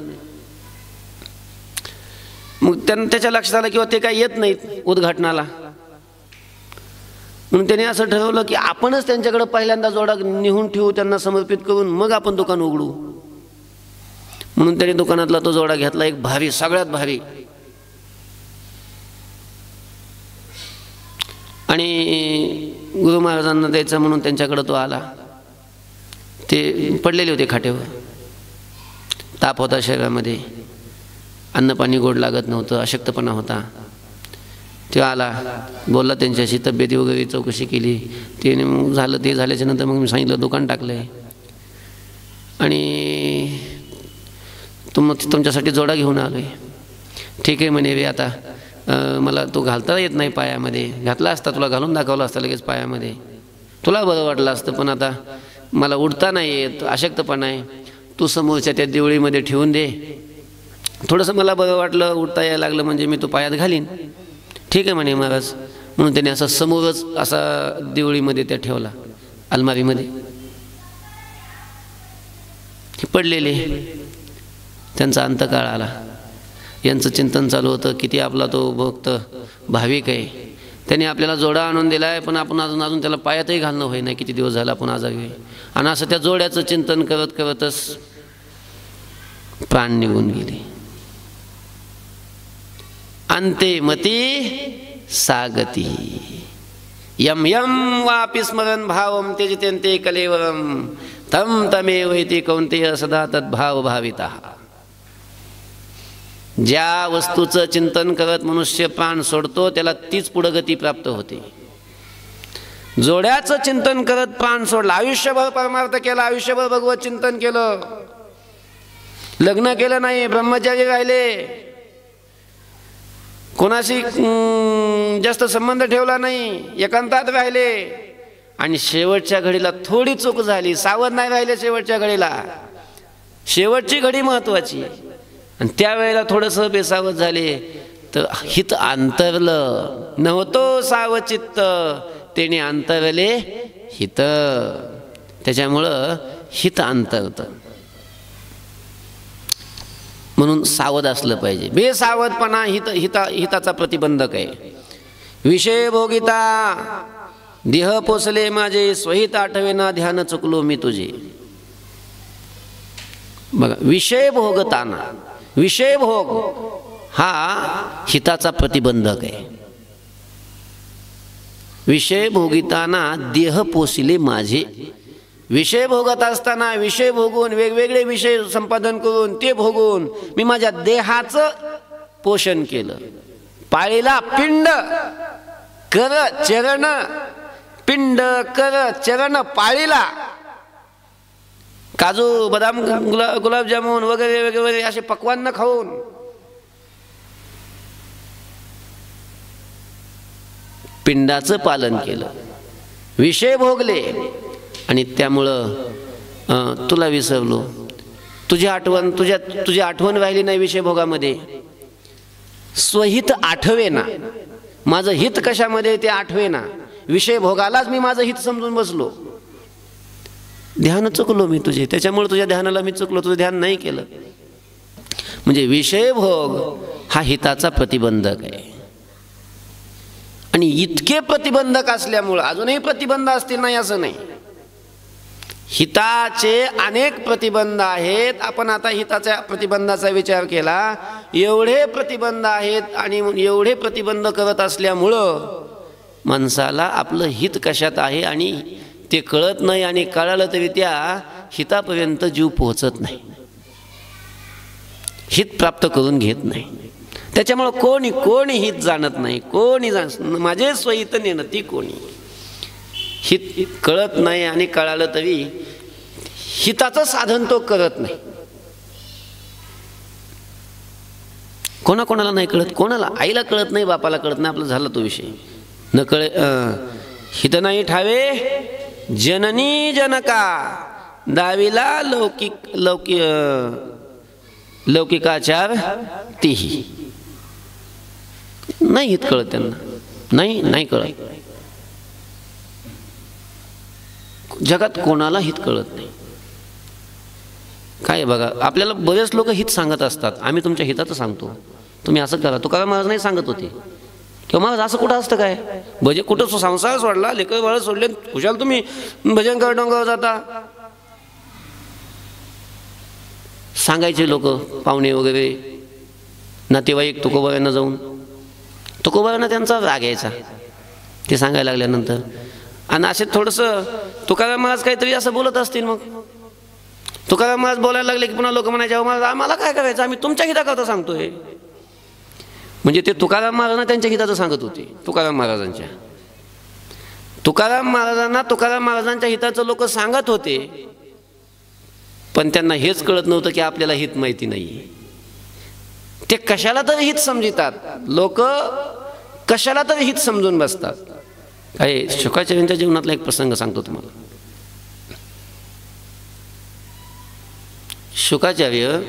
मग त्याच्या लक्षात आलं किंवा ते काही येत नाहीत उद्घाटनाला. म्हणून त्याने असं ठरवलं की आपणच त्यांच्याकडे पहिल्यांदा जोडा नेऊन ठेवू, त्यांना समर्पित करून मग आपण दुकान उघडू. म्हणून त्याने दुकानातला तो जोडा घेतला, एक भारी, सगळ्यात भारी. आणि गुरु महाराजांना द्यायचा म्हणून त्यांच्याकडे तो आला. ते पडलेले होते खाटेवर, ताप होता शरीरामध्ये, अन्न पाणी गोड लागत नव्हतं, अशक्तपणा होता. तो आला, बोलला त्यांच्याशी, तब्येती वगैरे चौकशी केली. ते मग झालं, ते झाल्याच्या नंतर मग मी सांगितलं दुकान टाकलं आहे आणि तुमच्यासाठी जोडा घेऊन आलो आहे. ठीक आहे म्हणे, रे आता मला तो घालता येत नाही पायामध्ये, घातला असता तुला घालून दाखवला असता लगेच पायामध्ये, तुला बरं वाटलं असतं, पण आता मला उडता नाही येत, अशक्तपणा आहे, तू समोरच्या त्या देवळीमध्ये ठेवून दे, थोडंसं मला बरं वाटलं, उडता यायला लागलं म्हणजे मी तो पायात घालीन. ठीक आहे म्हणे महाराज. म्हणून त्याने असं समोरच असा देवळीमध्ये त्या ठेवला, अलमारीमध्ये. पडलेले त्यांचा अंतकाळ आला. यांचं चिंतन चालू होतं, किती आपला तो भक्त भाविक आहे, त्याने आपल्याला जोडा आणून दिला आहे, पण आपण अजून त्याला पायातही घालणं होई नाही, किती दिवस झाला आपण आजारी आहे. आणि असं त्या जोड्याचं चिंतन करत करतच प्राण निघून गेले. अंते मती सागती यम यम वापि स्मरन् भावं त्यजत्यन्ते कलेवरं तम तमेव इति कौन्तेय सदा तद्भाव भावितः. ज्या वस्तूचं चिंतन करत मनुष्य प्राण सोडतो त्याला तीच पुढं गती प्राप्त होते. जोड्याचं चिंतन करत प्राण सोडला, आयुष्यभर परमार्थ केला, आयुष्यभर भगवत चिंतन केलं, लग्न केलं नाही, ब्रह्मचारी राहिले, कोणाशी जास्त संबंध ठेवला नाही, एकांतात राहिले, आणि शेवटच्या घडीला थोडी चूक झाली, सावध नाही राहिले शेवटच्या घडीला. शेवटची घडी महत्वाची, आणि त्यावेळेला थोडंसं बेसावध झाले तर हित अंतरलं नव्हतो सावचित्त, तेने अंतरले हित. त्याच्यामुळं हित अंतरतं. म्हणून सावध असलं पाहिजे. बेसावधपणा हिताचा प्रतिबंधक आहे. विषय भोगिता देह पोसले माझे, स्वहित आठवेना ध्यान चुकलो मी तुझे. बघा, विषय भोगताना, विषय भोग हा हिताचा प्रतिबंधक आहे. विषय भोगिताना देह पोसिले माझे, विषय भोगत असताना विषय भोगून, वेगवेगळे विषय संपादन करून ते भोगून मी माझ्या देहाचं पोषण केलं. पाळीला पिंड कर चरण, पिंड कर चरण पाळीला. काजू बदाम गुलाबजामुन वगैरे वगैरे असे पक्वान्न खाऊन पिंडाचं पालन केलं, विषय भोगले आणि त्यामुळं तुला विसरलो. तुझी आठवण राहिली नाही विषय भोगामध्ये. स्वहित आठवेना, माझं हित कशामध्ये ते आठवेना. विषय भोगालाच मी माझं हित समजून बसलो. ध्यान चुकलो मी तुझे, त्याच्यामुळे तुझ्या ध्यानाला मी चुकलो, तुझं ध्यान नाही केलं. म्हणजे विषय भोग हा हिताचा प्रतिबंधक आहे. आणि इतके प्रतिबंधक असल्यामुळं, अजूनही प्रतिबंध असतील नाही असं नाही, हिताचे अनेक प्रतिबंध आहेत. आपण आता हिताच्या प्रतिबंधाचा विचार केला, एवढे प्रतिबंध आहेत आणि एवढे प्रतिबंध करत असल्यामुळं माणसाला आपलं हित कशात आहे आणि ते कळत नाही. आणि कळालं तरी त्या हितापर्यंत जीव पोहोचत नाही, हित प्राप्त करून घेत नाही. त्याच्यामुळं कोणी हित जाणत नाही. माझे स्वहित नेणती कोणी, हित कळत नाही. आणि कळालं तरी हिताचं साधन तो करत नाही. कोणाला नाही कळत, कोणाला आईला कळत नाही, बापाला कळत नाही, आपलं झालं तो विषय. न कळे हित नाही ठावे जननी जनका, दाविला लौकिकाचार तीही. नाही हित कळत त्यांना, नाही कळत. जगात कोणाला हित कळत नाही. काय बघा, आपल्याला बरेच लोक हित सांगत असतात, आम्ही तुमच्या हिताचं सांगतो, तुम्ही असं करा. तुकाराम महाराज नाही सांगत होते किंवा महाराज असं कुठं असतं काय, भजन कुठं संसार सोडला, लेकर बाळ सोडले, खुशाल तुम्ही भजन कर डोंगरावर जाता. सांगायचे लोक, पाहुणे वगैरे नातेवाईक तुकोबाऱ्यांना जाऊन, तुकोबाऱ्यांना त्यांचा राग यायचा ते सांगायला लागल्यानंतर. आणि असे थोडंसं तुकाराम महाराज काहीतरी असं बोलत असतील, मग तुकाराम महाराज बोलायला लागले की पुन्हा लोक म्हणायचे, महाराज आम्हाला काय करायचं, आम्ही तुमच्या हिताकरता सांगतोय. म्हणजे ते तुकाराम महाराजांना त्यांच्या हिताचं सांगत होते. तुकाराम महाराजांच्या हिताचं लोक सांगत होते, पण त्यांना हेच कळत नव्हतं की आपल्याला हित माहिती नाही. ते कशाला तरी हित समजतात, लोक कशाला तरी हित समजून बसतात. काय शुकाचार्यांच्या जीवनातला एक प्रसंग सांगतो तुम्हाला. शुकाचार्य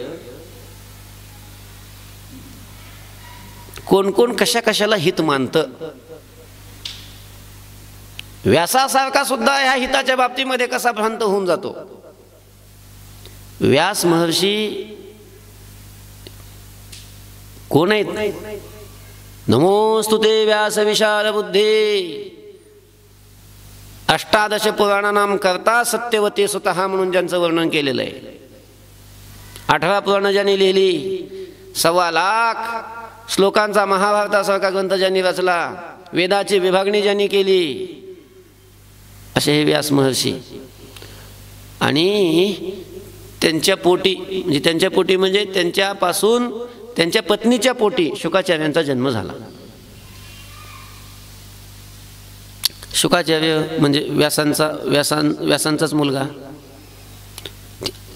कोण कशाला हित मानतं. व्यासासारखा सुद्धा ह्या हिताच्या बाबतीमध्ये कसा भ्रांत होऊन जातो. व्यास महर्षी कोण आहेत? नमोस्तुते व्यास विशाल बुद्धे, अष्टादश पुराणानाम करता सत्यवते स्वतः म्हणून ज्यांचं वर्णन केलेलं आहे. 18 पुराणं ज्यांनी लिहिली, 1.25 लाख श्लोकांचा महाभारतासारखा ग्रंथ ज्यांनी रचला, वेदाची विभागणी ज्यांनी केली, असे हे व्यास महर्षी. आणि त्यांच्या पोटी म्हणजे त्यांच्यापासून त्यांच्या पत्नीच्या पोटी शुकाचार्यांचा जन्म झाला. शुकाचार्य म्हणजे व्यासांचाच मुलगा.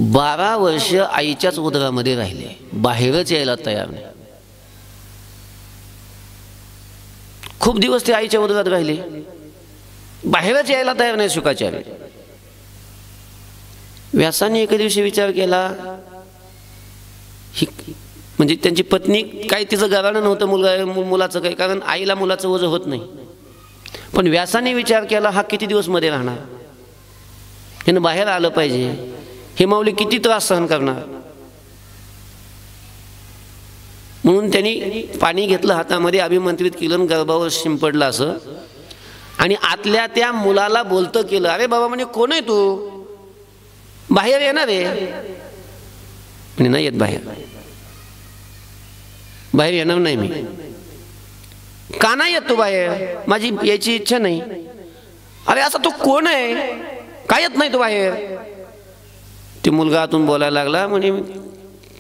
12 वर्ष आईच्याच उदरामध्ये राहिले, बाहेरच यायला तयार नाही. खूप दिवस ते आईच्या उदरात राहिले, बाहेरच यायला तयार नाही शुकाचार्य. व्यासाने एके दिवशी विचार केला, म्हणजे त्यांची पत्नी काही तिचं गाराणं नव्हतं मुलाचं काही, कारण आईला मुलाचं ओझं होत नाही. पण व्यासाने विचार केला, हा किती दिवस मध्ये राहणार, यानं बाहेर आलं पाहिजे, हे माऊली किती त्रास सहन करणार. म्हणून त्यांनी पाणी घेतलं हातामध्ये, अभिमंत्रित केलं, गर्भावर शिंपडलं असं, आणि आतल्या त्या मुलाला बोलतं केलं, अरे बाबा म्हणे कोण आहे तू, बाहेर येणार आहे. म्हणे नाही येत, बाहेर येणार नाही मी. का नाही येत तू बाहेर, माझी यायची इच्छा नाही. अरे असा तू कोण आहे, काय येत नाही तू बाहेर. ते मुलगा आतून बोलायला लागला, म्हणे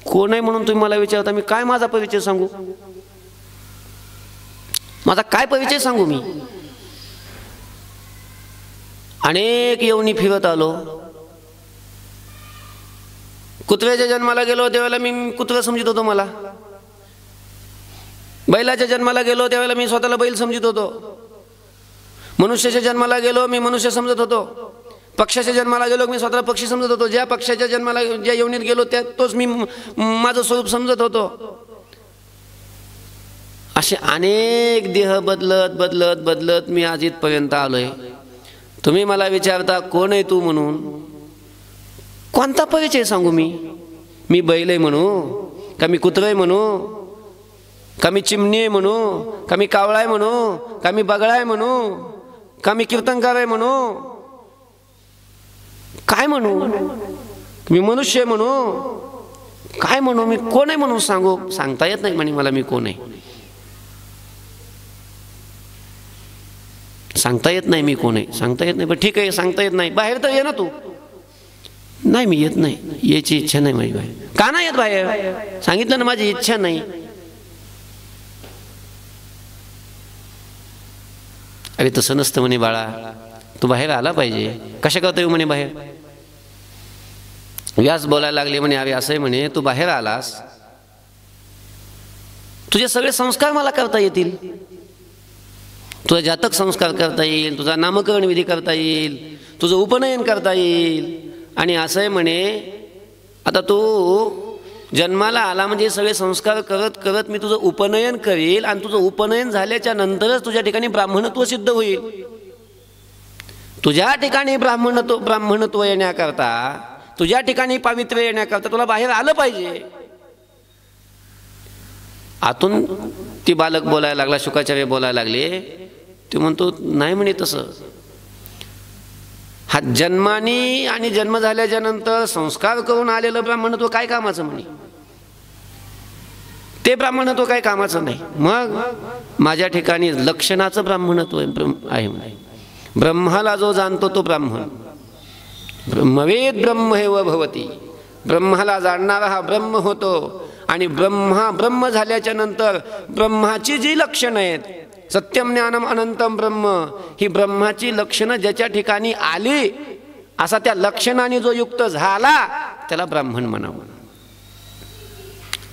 कोण आहे म्हणून तुम्ही मला विचारता, मी काय माझा परिचय सांगू. माझा काय परिचय सांगू मी? अनेक योनी फिरत आलो. कुत्र्याच्या जन्माला गेलो त्यावेळेला मी कुत्रा समजत होतो मला. बैलाच्या जन्माला गेलो त्यावेळेला मी स्वतःला बैल समजत होतो. मनुष्याच्या जन्माला गेलो मी मनुष्य समजत होतो. पक्षाच्या जन्माला गेलो मी स्वतःला पक्षी समजत होतो. ज्या पक्षाच्या जन्माला ज्या योनीत गेलो त्या तोच मी माझं स्वरूप समजत होतो. असे अनेक देह बदलत बदलत बदलत मी आज इथपर्यंत आलोय. तुम्ही मला विचारता कोण आहे तू म्हणून, कोणता परिचय सांगू मी? मी बैल आहे म्हणू का, मी कुत्रा आहे म्हणू का, मी चिमणी आहे म्हणू का, मी कावळा आहे म्हणू का, मी बगळा आहे म्हणू का, मी कीर्तनकार आहे म्हणू, काय म्हणू? मी मनुष्य आहे म्हणू, काय म्हणू? मी कोण आहे म्हणून सांगू? सांगता येत नाही म्हणे मला मी कोण आहे. सांगता येत नाही मी कोण आहे, सांगता येत नाही. पण ठीक आहे, सांगता येत नाही. बाहेर तर ये ना तू. नाही मी येत नाही, याची इच्छा नाही माझी बाहेर. का नाही येत बाहेर? सांगितलं ना माझी इच्छा नाही. अरे तसं नसतं म्हणे बाळा, तू बाहेर आला पाहिजे. कशा करता येऊ म्हणे बाहेर? व्यास बोलायला लागले म्हणे अरे असं आहे म्हणे, तू बाहेर आलास तुझे सगळे संस्कार मला करता येतील. तुझा जातक संस्कार करता येईल, तुझा नामकरण विधी करता येईल, तुझं उपनयन करता येईल. आणि असं आहे म्हणे आता तू जन्माला आला म्हणजे सगळे संस्कार करत करत मी तुझं उपनयन करील आणि तुझं उपनयन झाल्याच्या नंतरच तुझ्या ठिकाणी ब्राह्मणत्व सिद्ध होईल. तुझ्या ठिकाणी ब्राह्मणत्व येण्याकरता, तुझ्या ठिकाणी पावित्र्य येण्याकरता तुला बाहेर आलं पाहिजे. आतून ती बालक बोलायला लागला, शुकाचार्य बोलायला लागले. ते म्हणतो नाही म्हणे तसं. हा जन्मानी आणि जन्म झाल्याच्या नंतर संस्कार करून आलेलं ब्राह्मणत्व काय कामाचं म्हणे? ते ब्राह्मणत्व काय कामाचं नाही. मग माझ्या ठिकाणी लक्षणाचं ब्राह्मणत्व आहे म्हणे. ब्रह्माला जो जाणतो तो ब्राह्मण. ब्रह्मवेद ब्रह्म हे व भवती. ब्रह्माला जाणणारा हा ब्रह्म होतो. आणि ब्रह्म झाल्याच्या नंतर ब्रह्माची जी लक्षणं आहेत, सत्यम ज्ञानम अनंतम ब्रह्म, ही ब्रह्माची लक्षणं ज्याच्या ठिकाणी आली असा त्या लक्षणाने जो युक्त झाला त्याला ब्राह्मण म्हणावं,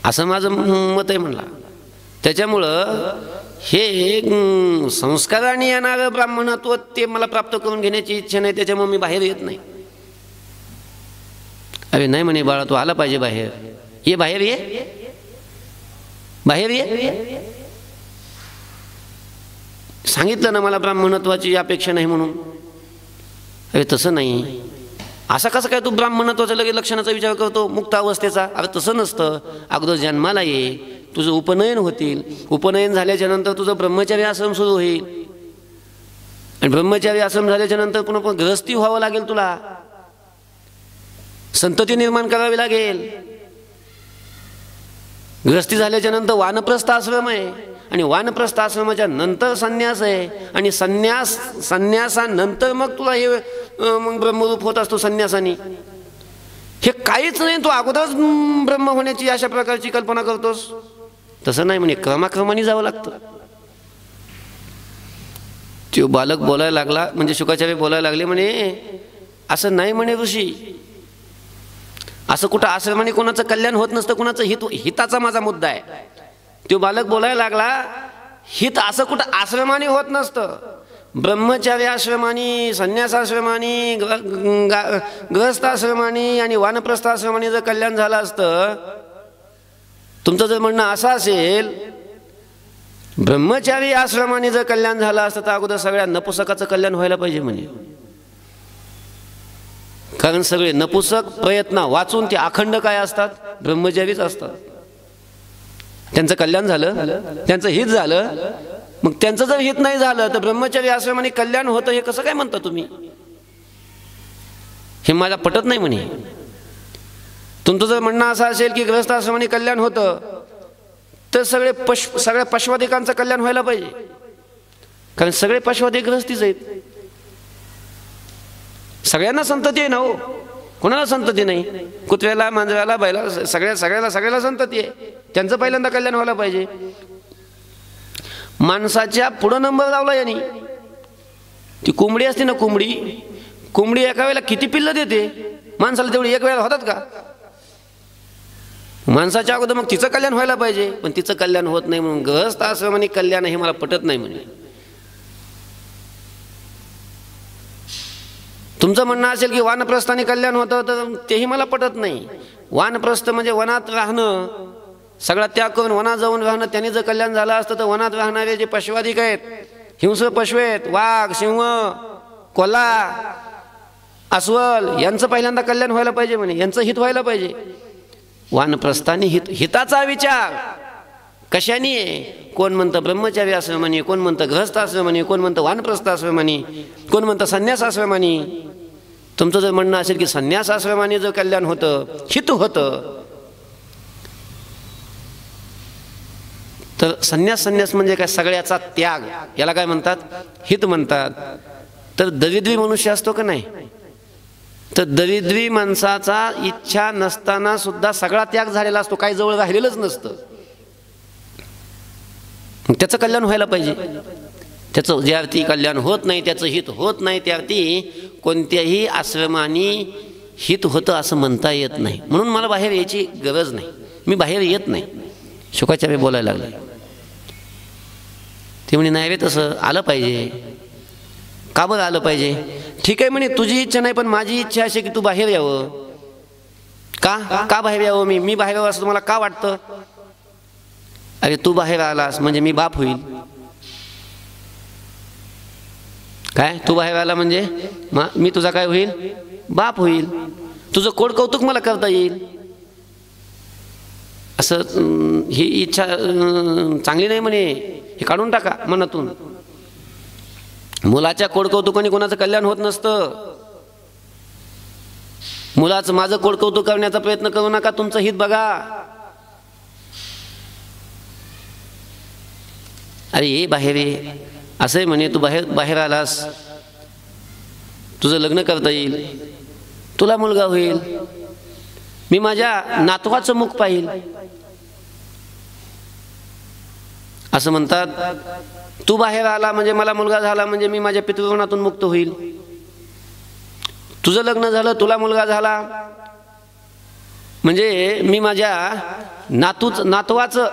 असं माझं मत आहे म्हणला. त्याच्यामुळं हे संस्काराने येणारं ब्राह्मणत्व ते मला प्राप्त करून घेण्याची इच्छा नाही. त्याच्यामुळे मी बाहेर येत नाही. अरे नाही म्हणे बाळा तू आला पाहिजे बाहेर. ये बाहेर, ये बाहेर ये. सांगितलं ना मला ब्राह्मणत्वाची अपेक्षा नाही म्हणून. अरे तसं नाही. असं कसं काय तू ब्राह्मणत्वाचं लगेच लक्षणाचा विचार करतो मुक्त अवस्थेचा? अरे तसं नसतं. अगोदर जन्माला ये, तुझं उपनयन होतील. उपनयन झाल्याच्या नंतर तुझं ब्रह्मचारी आश्रम सुरू होईल. आणि ब्रह्मचारी आश्रम झाल्याच्या नंतर पुन्हा गृहस्थी व्हावं लागेल. तुला संतती निर्माण करावी लागेल. गृहस्थी झाल्याच्या नंतर वानप्रस्थ आश्रम आहे. आणि वानप्रस्थ आश्रमाच्या नंतर संन्यास आहे. आणि संन्यासानंतर मग तुला हे मग ब्रह्मरूप होत असतो संन्यासानी. हे काहीच नाही. तू अगोदरच ब्रह्म होण्याची अशा प्रकारची कल्पना करतोस. तसं नाही म्हणे, क्रमाक्रमाने जावं लागतं. तो बालक बोलायला लागला, म्हणजे शुकाचार्य बोलायला लागले म्हणे असं नाही म्हणे ऋषी. असं कुठं आश्रमाने कोणाचं कल्याण होत नसतं, कोणाचं हिताचा माझा मुद्दा आहे. तो बालक बोलायला लागला हित असं कुठं आश्रमाने होत नसतं. ब्रह्मचार्य आश्रमानी, संन्यासाश्रमानी, गृहस्थाश्रमानी आणि वानप्रस्थाश्रमानी जर कल्याण झालं असतं, तुमचं जर म्हणणं असं असेल ब्रह्मचारी आश्रमाने जर कल्याण झालं असतं तर अगोदर सगळ्या नपुसकाचं कल्याण व्हायला पाहिजे म्हणे. कारण सगळे नपुसक प्रयत्न वाचून ते अखंड काय असतात? ब्रह्मचारीच असतात. त्यांचं कल्याण झालं, त्यांचं हित झालं. मग त्यांचं जर हित नाही झालं तर ब्रह्मचारी आश्रमाने कल्याण होतं हे कसं काय म्हणता तुम्ही? हे मला पटत नाही म्हणे. तुमचं जर म्हणणं असं असेल की गृहस्थ आश्रमाने कल्याण होतं तर सगळ्या पशवाधिकांचं कल्याण व्हायला पाहिजे. कारण सगळे पशवाधिक गृहस्थीच आहेत. सगळ्यांना संतती आहे ना हो. कोणाला संतती नाही? कुत्र्याला, मांजराला, बैला, सगळ्याला संतती आहे. त्यांचं पहिल्यांदा कल्याण व्हायला पाहिजे. माणसाच्या पुढं नंबर लावला यांनी. ती कोंबडी असते ना, कोंबडी एका वेळेला किती पिल्लं देते? माणसाला तेवढी एक वेळेला होतात का? माणसाच्या अगोदर मग तिचं कल्याण व्हायला पाहिजे, पण तिचं कल्याण होत नाही. म्हणून गृहस्थ आश्रमाने कल्याण हे मला पटत नाही म्हणे. तुमचं म्हणणं असेल की वानप्रस्थाने कल्याण होतं, तर तेही मला पटत नाही. वानप्रस्थ म्हणजे वनात राहणं, सगळा त्याग करून वनात जाऊन राहणं. त्याने जर कल्याण झालं असतं तर वनात राहणारे जे पशुवाधिक आहेत, हिंस्र पशु आहेत, वाघ, सिंह, कोल्हा, अस्वल, यांचं पहिल्यांदा कल्याण व्हायला पाहिजे म्हणे, यांचं हित व्हायला पाहिजे. वानप्रस्थानी हिताचा विचार कशाने आहे? कोण म्हणतं ब्रह्मचारी आश्रमाने, कोण म्हणतं गृहस्थ आश्रमाने, कोण म्हणतं वानप्रस्थ आश्रमाने, कोण म्हणतं संन्यास आश्रमाने. तुमचं जर म्हणणं असेल की संन्यास आश्रमाने जर कल्याण होतं, हित होतं, तर संन्यास म्हणजे काय? सगळ्याचा त्याग, याला काय म्हणतात? हित म्हणतात. तर दरिद्री मनुष्य असतो का नाही? तर दरिद्री माणसाचा इच्छा नसताना सुद्धा सगळा त्याग झालेला असतो, काही जवळ राहिलेलंच नसतं. त्याचं कल्याण व्हायला पाहिजे. त्याचं ज्यार्थी कल्याण होत नाही, त्याचं हित होत नाही, त्यार्थी कोणत्याही आश्रमाने हित होतं असं म्हणता येत नाही. म्हणून मला बाहेर यायची गरज नाही, मी बाहेर येत नाही. शुकाचार्य बोलायला लागले. ते म्हणे नाही रे, तसं आलं पाहिजे. का बरं आलं पाहिजे? ठीक आहे म्हणे, तुझी इच्छा नाही, पण माझी इच्छा अशी की तू बाहेर यावं. का बाहेर यावं? मी बाहेर यावं असं तुम्हाला का वाटतं? अरे तू बाहेर आलास म्हणजे मी बाप होईल. काय? तू बाहेर आला म्हणजे मी तुझा काय होईल? बाप होईल. तुझं कोड कौतुक मला करता येईल. असं ही इच्छा चांगली नाही म्हणे, हे काढून टाका मनातून. मुलाच्या कोडकौतुकाने कोणाचं कल्याण होत नसतं. मुलाचं माझं कोडकौतुक करण्याचा प्रयत्न करू नका, तुमचं हित बघा. अरे ये बाहेर ये, असं म्हणे, तू बाहेर आलास, तुझं लग्न करता येईल, तुला मुलगा होईल, मी माझ्या नातवाचं मुख पाहिल, असं म्हणतात. तू बाहेर आला म्हणजे मला मुलगा झाला म्हणजे मी माझ्या पितृऋणातून मुक्त होईल. तुझं लग्न झालं, तुला मुलगा झाला म्हणजे मी माझ्या नातवाचं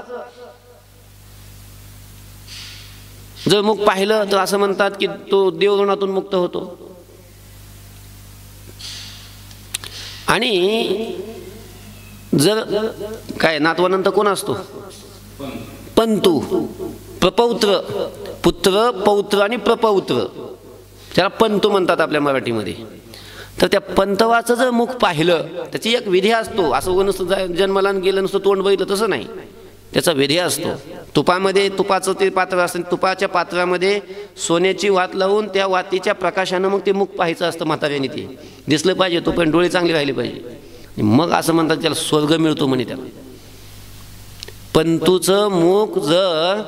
जर मुख पाहिलं तर असं म्हणतात की तो देवऋणातून मुक्त होतो. आणि जर काय नातवानंतर कोण असतो? पंतू, प्रपौत्र, पुत्र, पौत्र आणि प्रपौत्र, त्याला पंतू म्हणतात आपल्या मराठीमध्ये. तर त्या पंतवाचं जर मुख पाहिलं, त्याची एक विधी असतो. असं नुसतं जन्माला गेलं नुसतं तोंड बघितलं तसं नाही, त्याचा विधी असतो. तुपामध्ये तुपाचं ते पात्र असतं, तुपाच्या पात्रामध्ये सोन्याची वात लावून त्या वातीच्या प्रकाशानं मग ते मुख पाहायचं असतं म्हाताऱ्याने. ते दिसलं पाहिजे, तो पण डोळे चांगले राहिले पाहिजे. मग असं म्हणतात त्याला स्वर्ग मिळतो म्हणे. त्याला पंतूचं मुख जर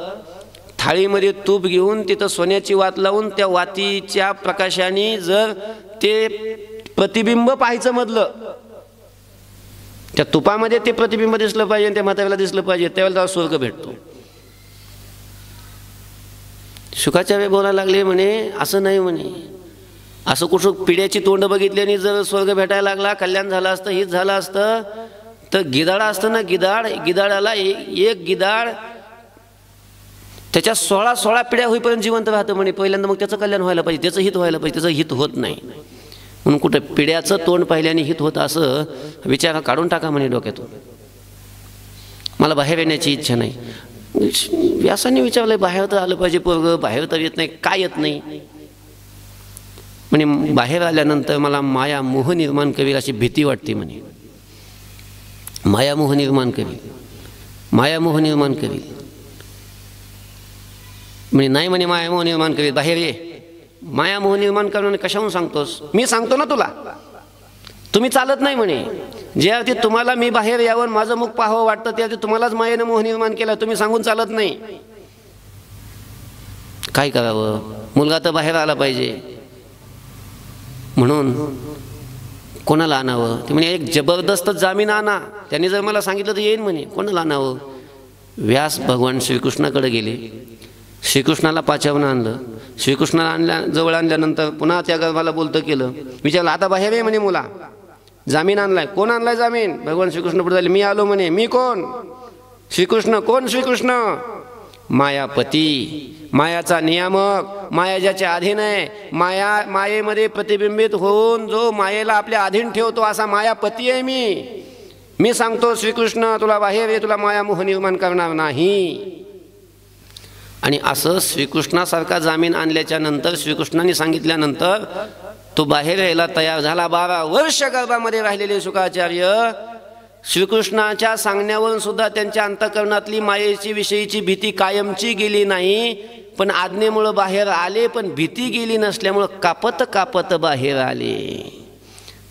थाळीमध्ये तूप घेऊन तिथं सोन्याची वात लावून त्या वातीच्या प्रकाशाने जर ते प्रतिबिंब पाहायचं मधलं, त्या तुपामध्ये ते प्रतिबिंब दिसलं पाहिजे, त्या म्हाताऱ्याला दिसलं पाहिजे, त्यावेळेला त्याला स्वर्ग भेटतो. शुकाचार्य बोलायला लागले म्हणे असं नाही म्हणे, असं कुठं पिढ्याची तोंड बघितल्याने जर स्वर्ग भेटायला लागला, कल्याण झालं असतं, हित झालं असतं, तर गिधाड असतं ना, गिधाडाला एक गिधाड त्याच्या 16 पिढ्या होईपर्यंत जिवंत राहतं म्हणे. पहिल्यांदा मग त्याचं कल्याण व्हायला पाहिजे, त्याचं हित व्हायला पाहिजे, त्याचं हित होत नाही. म्हणून कुठं पिढ्याचं तोंड पाहिल्याने हित होतं असं विचार काढून टाका म्हणे डोक्यातून. मला बाहेर येण्याची इच्छा नाही. व्यासाने विचारलंय बाहेर तर आलं पाहिजे पोरगं, बाहेर तर येत नाही, काय येत नाही म्हणे. बाहेर आल्यानंतर मला माया मोह निर्माण करेल अशी भीती वाटते म्हणे. मायामोह निर्माण करेल, मायामोह निर्माण करेल म्हणे. नाही म्हणे मायामोह निर्माण करेल, बाहेर ये. मायामोह निर्माण करून कशाहून सांगतोस? मी सांगतो ना तुला, तुम्ही चालत नाही म्हणे. ज्या तुम्हाला मी बाहेर यावं माझं मुख पाहावं वाटतं त्या तुम्हालाच मायेनं मोह निर्माण केला, तुम्ही सांगून चालत नाही. काय करावं? मुलगा तर बाहेर आला पाहिजे, म्हणून कोणाला आणावं? ते म्हणे एक जबरदस्त जामीन आणा. त्यांनी जर मला सांगितलं तर येईन म्हणे. कोणाला आणावं? व्यास भगवान श्रीकृष्णाकडे गेले. श्रीकृष्णाला पाचावून आणलं. श्रीकृष्णाला जवळ आणल्यानंतर पुन्हा त्या गर्भाला बोलतं केलं. विचारलं आता बाहेर आहे म्हणे मुला. जामीन आणलाय. कोण आणलाय जामीन? भगवान श्रीकृष्ण पुढे झाले. मी आलो म्हणे. मी कोण? श्रीकृष्ण. कोण श्रीकृष्ण? मायापती, मायाचा नियामक, माया ज्याच्या अधीन आहे, मायेमध्ये प्रतिबिंबित होऊन जो मायेला आपल्या अधीन ठेवतो असा मायापती आहे मी सांगतो श्रीकृष्ण तुला बाहेर आहे, तुला मायामोह निर्माण करणार नाही. आणि असं श्रीकृष्णासारखा जामीन आणल्याच्या नंतर, श्रीकृष्णाने सांगितल्यानंतर तो बाहेर यायला तयार झाला. 12 वर्ष गर्भामध्ये राहिलेले शुकाचार्य श्रीकृष्णाच्या सांगण्यावरून सुद्धा त्यांच्या अंतःकरणातली मायेची विषयीची भीती कायमची गेली नाही. पण आज्ञेमुळं बाहेर आले, पण भीती गेली नसल्यामुळं कापत कापत बाहेर आले.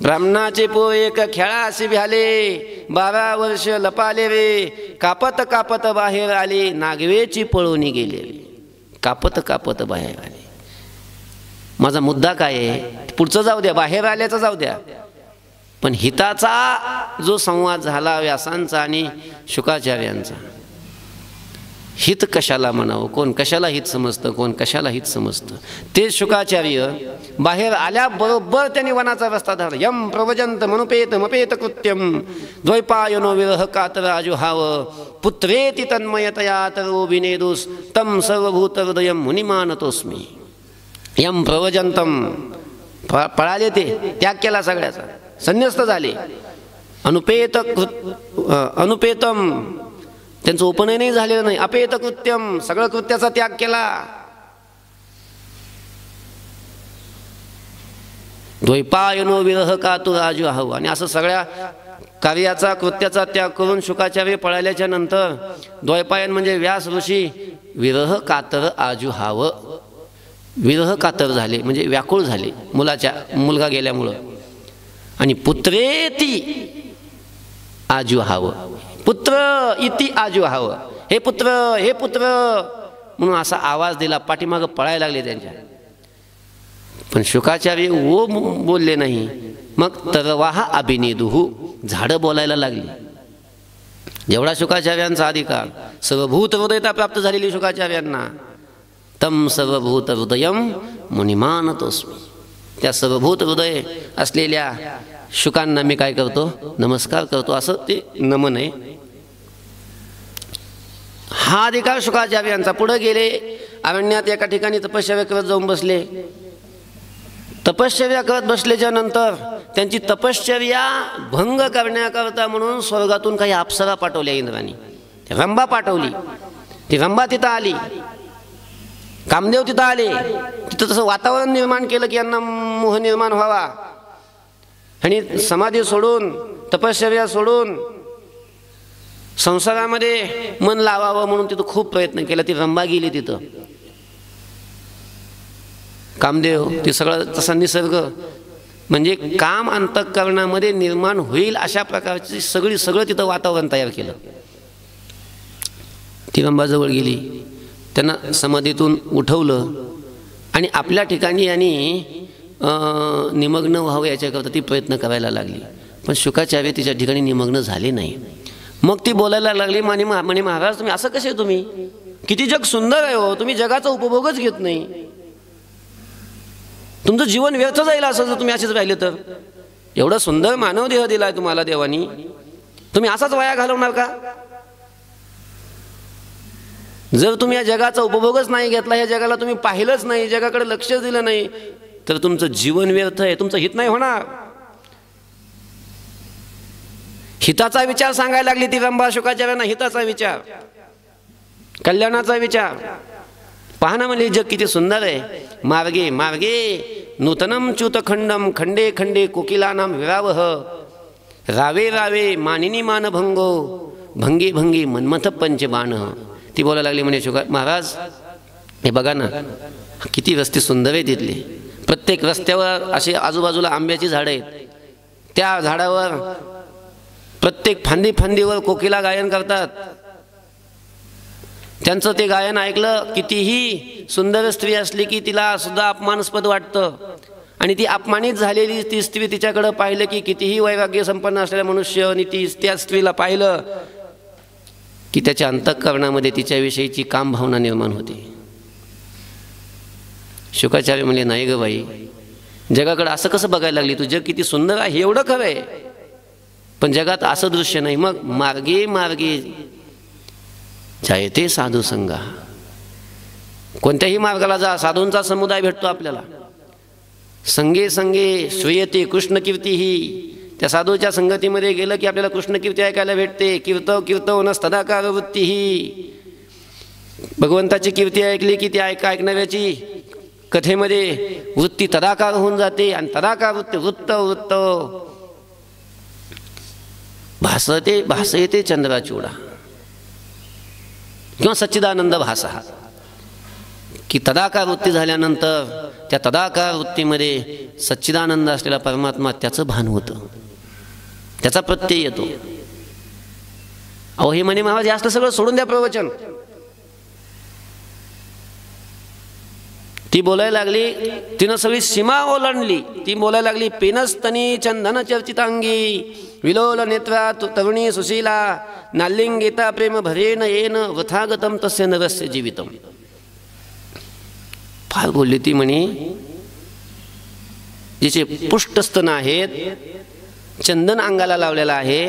ब्राह्मणाचे पो एक खेळाशी भ्याले, 12 वर्ष लपाले रे, कापत कापत बाहेर आले, नागवेची पळून गेले, कापत कापत बाहेर आले. माझा मुद्दा काय आहे? पुढचं जाऊ द्या, बाहेर आल्याचं जाऊ द्या, पण हिताचा जो संवाद झाला व्यासांचा आणि शुकाचार्यांचा, हित कशाला म्हणावं, कोण कशाला हित समजतं, कोण कशाला हित समजतं. ते शुकाचार्य बाहेर आल्याबरोबर त्यांनी वनाचा रस्ता धरला. यम प्रवजंत मनुपेत मपेत कृत्यम द्वैपायनो विरह कातर आजुहाव पुत्रेति तन्मयतया तरो विनेदुस तम सर्वभूत हृदय मुनिमानतोस्मी. यम प्रवजंतम, पळाले ते, त्याग केला सगळ्याचा, संन्यस्त झाले. अनुपेतम, त्यांचं उपनयनही झालेलं नाही. अपेत कृत्यम, सगळं कृत्याचा त्याग केला. द्वैपायनो विरह कातुर आजुहाव, आणि असं सगळ्या कार्याचा कृत्याचा त्याग करून शुकाचार्य पळाल्याच्या नंतर द्वैपायन म्हणजे व्यास ऋषी विरह कातर आजुहाव, विरह कातर झाले म्हणजे व्याकुळ झाले मुलगा गेल्यामुळं. आणि पुत्रेती आजुहाव, पुत्र इति आजुहाव, हे पुत्र हे पुत्र म्हणून असा आवाज दिला. पाठीमागं पळायला लागले त्यांच्या. पण शुकाचार्य ओ बोलले नाही. मग तरवाहा अभिनेदुहू, झाडं बोलायला लागली. जेवढा शुकाचार्यांचा अधिकार, सर्वभूत हृदयता प्राप्त झालेली शुकाचार्यांना, तम सर्वभूत हृदयम मुनिमानतोस्मी, त्या सर्वभूत हृदय असलेल्या शुकांना मी काय करतो? नमस्कार करतो. असं ते नमन आहे. हा अधिकार शुकाचार्यांचा. पुढे गेले, अरण्यात एका ठिकाणी तपश्चर्या करत जाऊन बसले. तपश्चर्या करत बसल्याच्या नंतर त्यांची तपश्चर्या भंग करण्याकरता म्हणून स्वर्गातून काही अप्सरा पाठवल्या इंद्राने. रंभा पाठवली. ती रंभा तिथं आली, कामदेव तिथं आले. तिथं तसं वातावरण निर्माण केलं की यांना मोह निर्माण व्हावा, आणि समाधी सोडून, तपश्चर्या सोडून संसारामध्ये मन लावावं म्हणून तिथं खूप प्रयत्न केला. ती रंभा गेली तिथं. कामदेव, ती सगळं तसा निसर्ग म्हणजे काम अंतःकरणामध्ये निर्माण होईल अशा प्रकारची सगळं तिथं वातावरण तयार केलं. ती रंभा जवळ गेली, त्यांना समाधीतून उठवलं आणि आपल्या ठिकाणी यांनी निमग्न व्हावं याच्याकरता ती प्रयत्न करायला लागली. पण शुकाचार्य तिच्या ठिकाणी निमग्न झाले नाही. मग ती बोलायला लागली, म्हणे महाराज तुम्ही असं कसे, तुम्ही किती जग सुंदर आहे हो, तुम्ही जगाचा उपभोगच घेत नाही, तुमचं जीवन व्यर्थ जाईल असं जर तुम्ही असेच राहिले तर. एवढा सुंदर मानव देह दिलाय तुम्हाला देवानी, तुम्ही असाच वाया घालवणार का? जर तुम्ही या जगाचा उपभोगच नाही घेतला, या जगाला तुम्ही पाहिलंच नाही, जगाकडे लक्ष दिलं नाही, तर तुमचं जीवन व्यर्थ आहे, तुमचं हित नाही होणार. हिताचा विचार सांगायला लागली ती रंभा शुकाचार्यांना. हिताचा विचार, कल्याणाचा विचार. पहा ना म्हणजे जग किती सुंदर आहे. मार्गे मार्गे नूतनम च्युतखंडम खंडे खंडे कोकिलानाम विरावह रावे रावे मानिनी मानभंगो भंगी भंगी मन्मथ पंचबाण. ती बोलायला लागली म्हणे महाराज हे बघा ना, किती रस्ते सुंदर आहे तिथले. प्रत्येक रस्त्यावर असे आजूबाजूला आंब्याची झाडं आहेत. त्या झाडावर प्रत्येक फांदीवर कोकिला गायन करतात. त्यांचं ते गायन ऐकलं, कितीही सुंदर स्त्री असली की तिला सुद्धा अपमानास्पद वाटतं. आणि ती अपमानित झालेली ती स्त्री, तिच्याकडे पाहिलं की कितीही वैराग्य संपन्न असलेला मनुष्य, आणि त्या स्त्रीला पाहिलं की त्याच्या अंतःकरणामध्ये तिच्याविषयीची काम भावना निर्माण होते. शुकाचार्य म्हणले, नाही ग बाई, जगाकडे असं कसं बघायला लागली तू? जग किती सुंदर आहे एवढं खरं आहे, पण जगात असं दृश्य नाही. मग मार्गे मार्गे जायते साधू संगा. कोणत्याही मार्गाला जा, साधूंचा समुदाय भेटतो आपल्याला. संगे संगे श्रूयते कृष्ण कीर्ती ही. त्या साधूच्या संगतीमध्ये गेलं की आपल्याला कृष्ण कीर्ती ऐकायला भेटते. कीर्तव कीर्तव न तदाकार वृत्ती ही. भगवंताची कीर्ती ऐकली की ती ऐकणाऱ्याची कथेमध्ये वृत्ती तदाकार होऊन जाते. आणि तदाकार वृत्ती वृत्त वृत्त भासयते चंद्राचूडा किंवा सच्चिदानंद भासा. की तदाकार वृत्ती झाल्यानंतर त्या तदाकार वृत्तीमध्ये सच्चिदानंद असलेला परमात्मा त्याचं भान होतं, त्याचा प्रत्यय येतो. अहो हे म्हणे महाराज जास्त सगळं सोडून द्या प्रवचन. ती बोलायला लागली, तिनं सगळी सीमा ओलांडली. ती बोलायला लागली, पेनस्तनी चंदन चर्चितांगी विलोल नेत्रा तरुणी सुशीला नालिंगीता प्रेम भरेन येन वथागतम तस्य नरस्य जीवितम. फार बोलली ती म्हणे. जिचे पुष्टस्तन आहेत, चंदन अंगाला लावलेला आहे,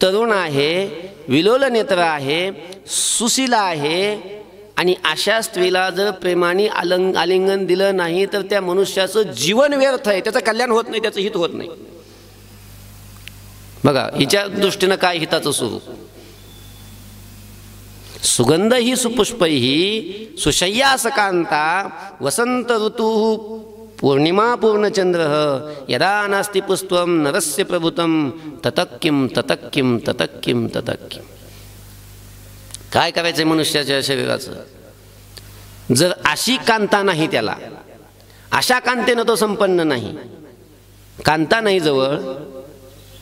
तरुण आहे, विलोल नेत्र आहे, सुशीला आहे, आणि अशा स्त्रीला जर प्रेमाने आलिंगन दिलं नाही तर त्या मनुष्याचं जीवन व्यर्थ आहे, त्याचं कल्याण होत नाही, त्याचं हित होत नाही. बघा हिच्या दृष्टीनं काय हिताचं स्वरूप. सुगंध ही सुपुष्प ही सुशय्या सकांता वसंत ऋतु पौर्णिमा पूर्णचंद्र यदा नास्ति पुष्पम नरस्य प्रभुतम ततक्किम ततक्किम ततक्किम ततक्किम. काय करायचंय मनुष्याच्या शरीराचं? जर अशी कांता नाही त्याला, अशा कांतेनं तो संपन्न नाही, कांता नाही जवळ,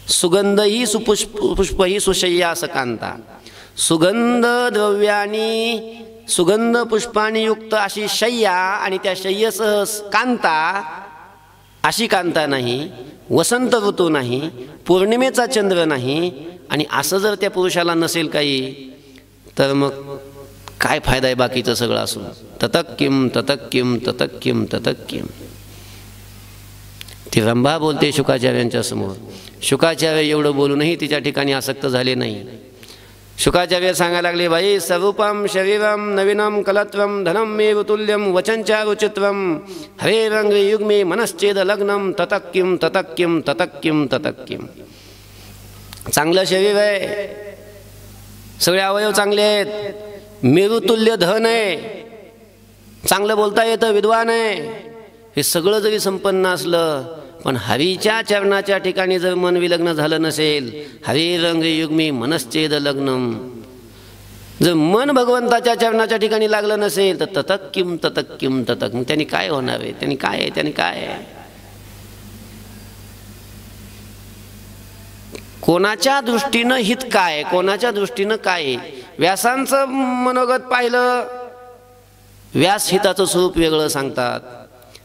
सुगंध ही पुष्प ही सुशय्या सकांता, सुगंध द्रव्यानी सुगंध पुष्पानी युक्त अशी शय्या आणि त्या शय्येसह कांता, अशी कांता नाही, वसंत ऋतू नाही, पौर्णिमेचा चंद्र नाही. आणि असं जर त्या पुरुषाला नसेल काही तर मग काय फायदा आहे बाकीचं सगळं असून. ततक्किम ततक्किम ततक्किम ततक्किम. ती रंभा बोलते शुकाचार्यांच्या समोर. शुकाचार्य एवढं बोलूनही तिच्या ठिकाणी आसक्त झाले नाही. शुकाचार्य सांगायला लागले, बाई स्वरूपम शरीरम नवीनम कलत्वम धनम मे तुल्यम वचनचा रुचित्वम हरे रंग युग्मे मनश्चेद लग्नम ततक्किम ततक्किम ततक्किम ततक्किम. चांगलं शरीर आहे, सगळे अवयव चांगले आहेत, मेरुतुल्य धन आहे, चांगलं बोलता येतं, विद्वान आहे, हे सगळं जरी संपन्न असलं पण हरीच्या चरणाच्या ठिकाणी जर मन विलग्न झालं नसेल, हरी रंग युग्मी मनश्चेद लग्नम, जर मन भगवंताच्या चरणाच्या ठिकाणी लागलं नसेल तर ततक्किम ततक्किम ततक. मग त्यांनी काय होणार आहे? त्यांनी काय आहे? त्यांनी काय आहे? कोणाच्या दृष्टीनं हित काय, कोणाच्या दृष्टीनं काय? व्यासांचं मनोगत पाहिलं, व्यास हिताचं स्वरूप वेगळं सांगतात,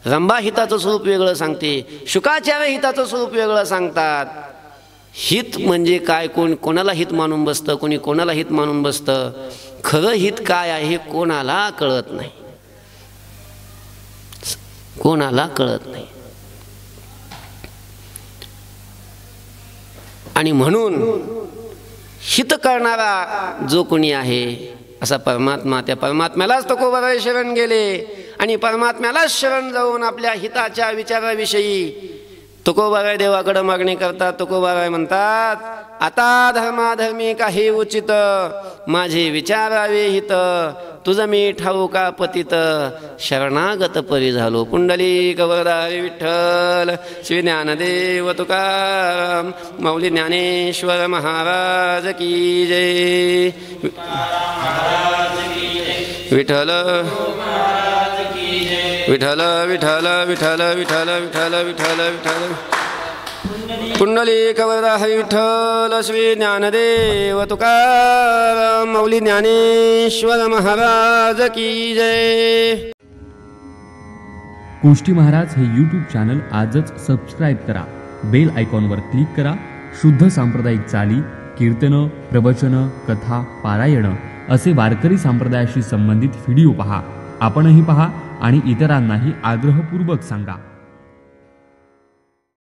रंभा हिताचं स्वरूप वेगळं सांगते, शुकाचार्य हिताचं स्वरूप वेगळं सांगतात. हित म्हणजे काय, कोणाला हित मानून बसतं, कोणी कोणाला हित मानून बसतं. खरं हित काय आहे हे कोणाला कळत नाही, कोणाला कळत नाही. आणि म्हणून हित करणारा जो कोणी आहे असा परमात्मा, त्या परमात्म्यालाच तुकोबाराय शरण गेले आणि परमात्म्यालाच शरण जाऊन आपल्या हिताच्या विचाराविषयी तुकोबाराय देवाकडे मागणी करतात. तुकोबाराय म्हणतात, आता धर्माधर्मी काही उचित माझे विचारावे हित, तुझं मी ठाऊ का पतित शरणागत परी झालो. पुंडलिक वरदा हरी विठ्ठल, श्री ज्ञानदेव तुकाराम, माऊली ज्ञानेश्वर महाराज की जय. विठ्ठल विठ्ठल विठ्ठल विठ्ठल विठ्ठल विठ्ठल विठ्ठल विठ्ठल. पुंडलिक वरदा हरी विठ्ठल, श्री ज्ञानदेव तुकाराम, माऊली ज्ञानेश्वर महाराज की जय. गोष्टी महाराज हे यूट्यूब चॅनल आजच सबस्क्राईब करा, बेल आयकॉनवर क्लिक करा. शुद्ध सांप्रदायिक चाली, कीर्तनं, प्रवचनं, कथा, पारायणं असे वारकरी संप्रदायाशी संबंधित व्हिडिओ पहा. आपणही पहा आणि इतरांनाही आग्रहपूर्वक सांगा.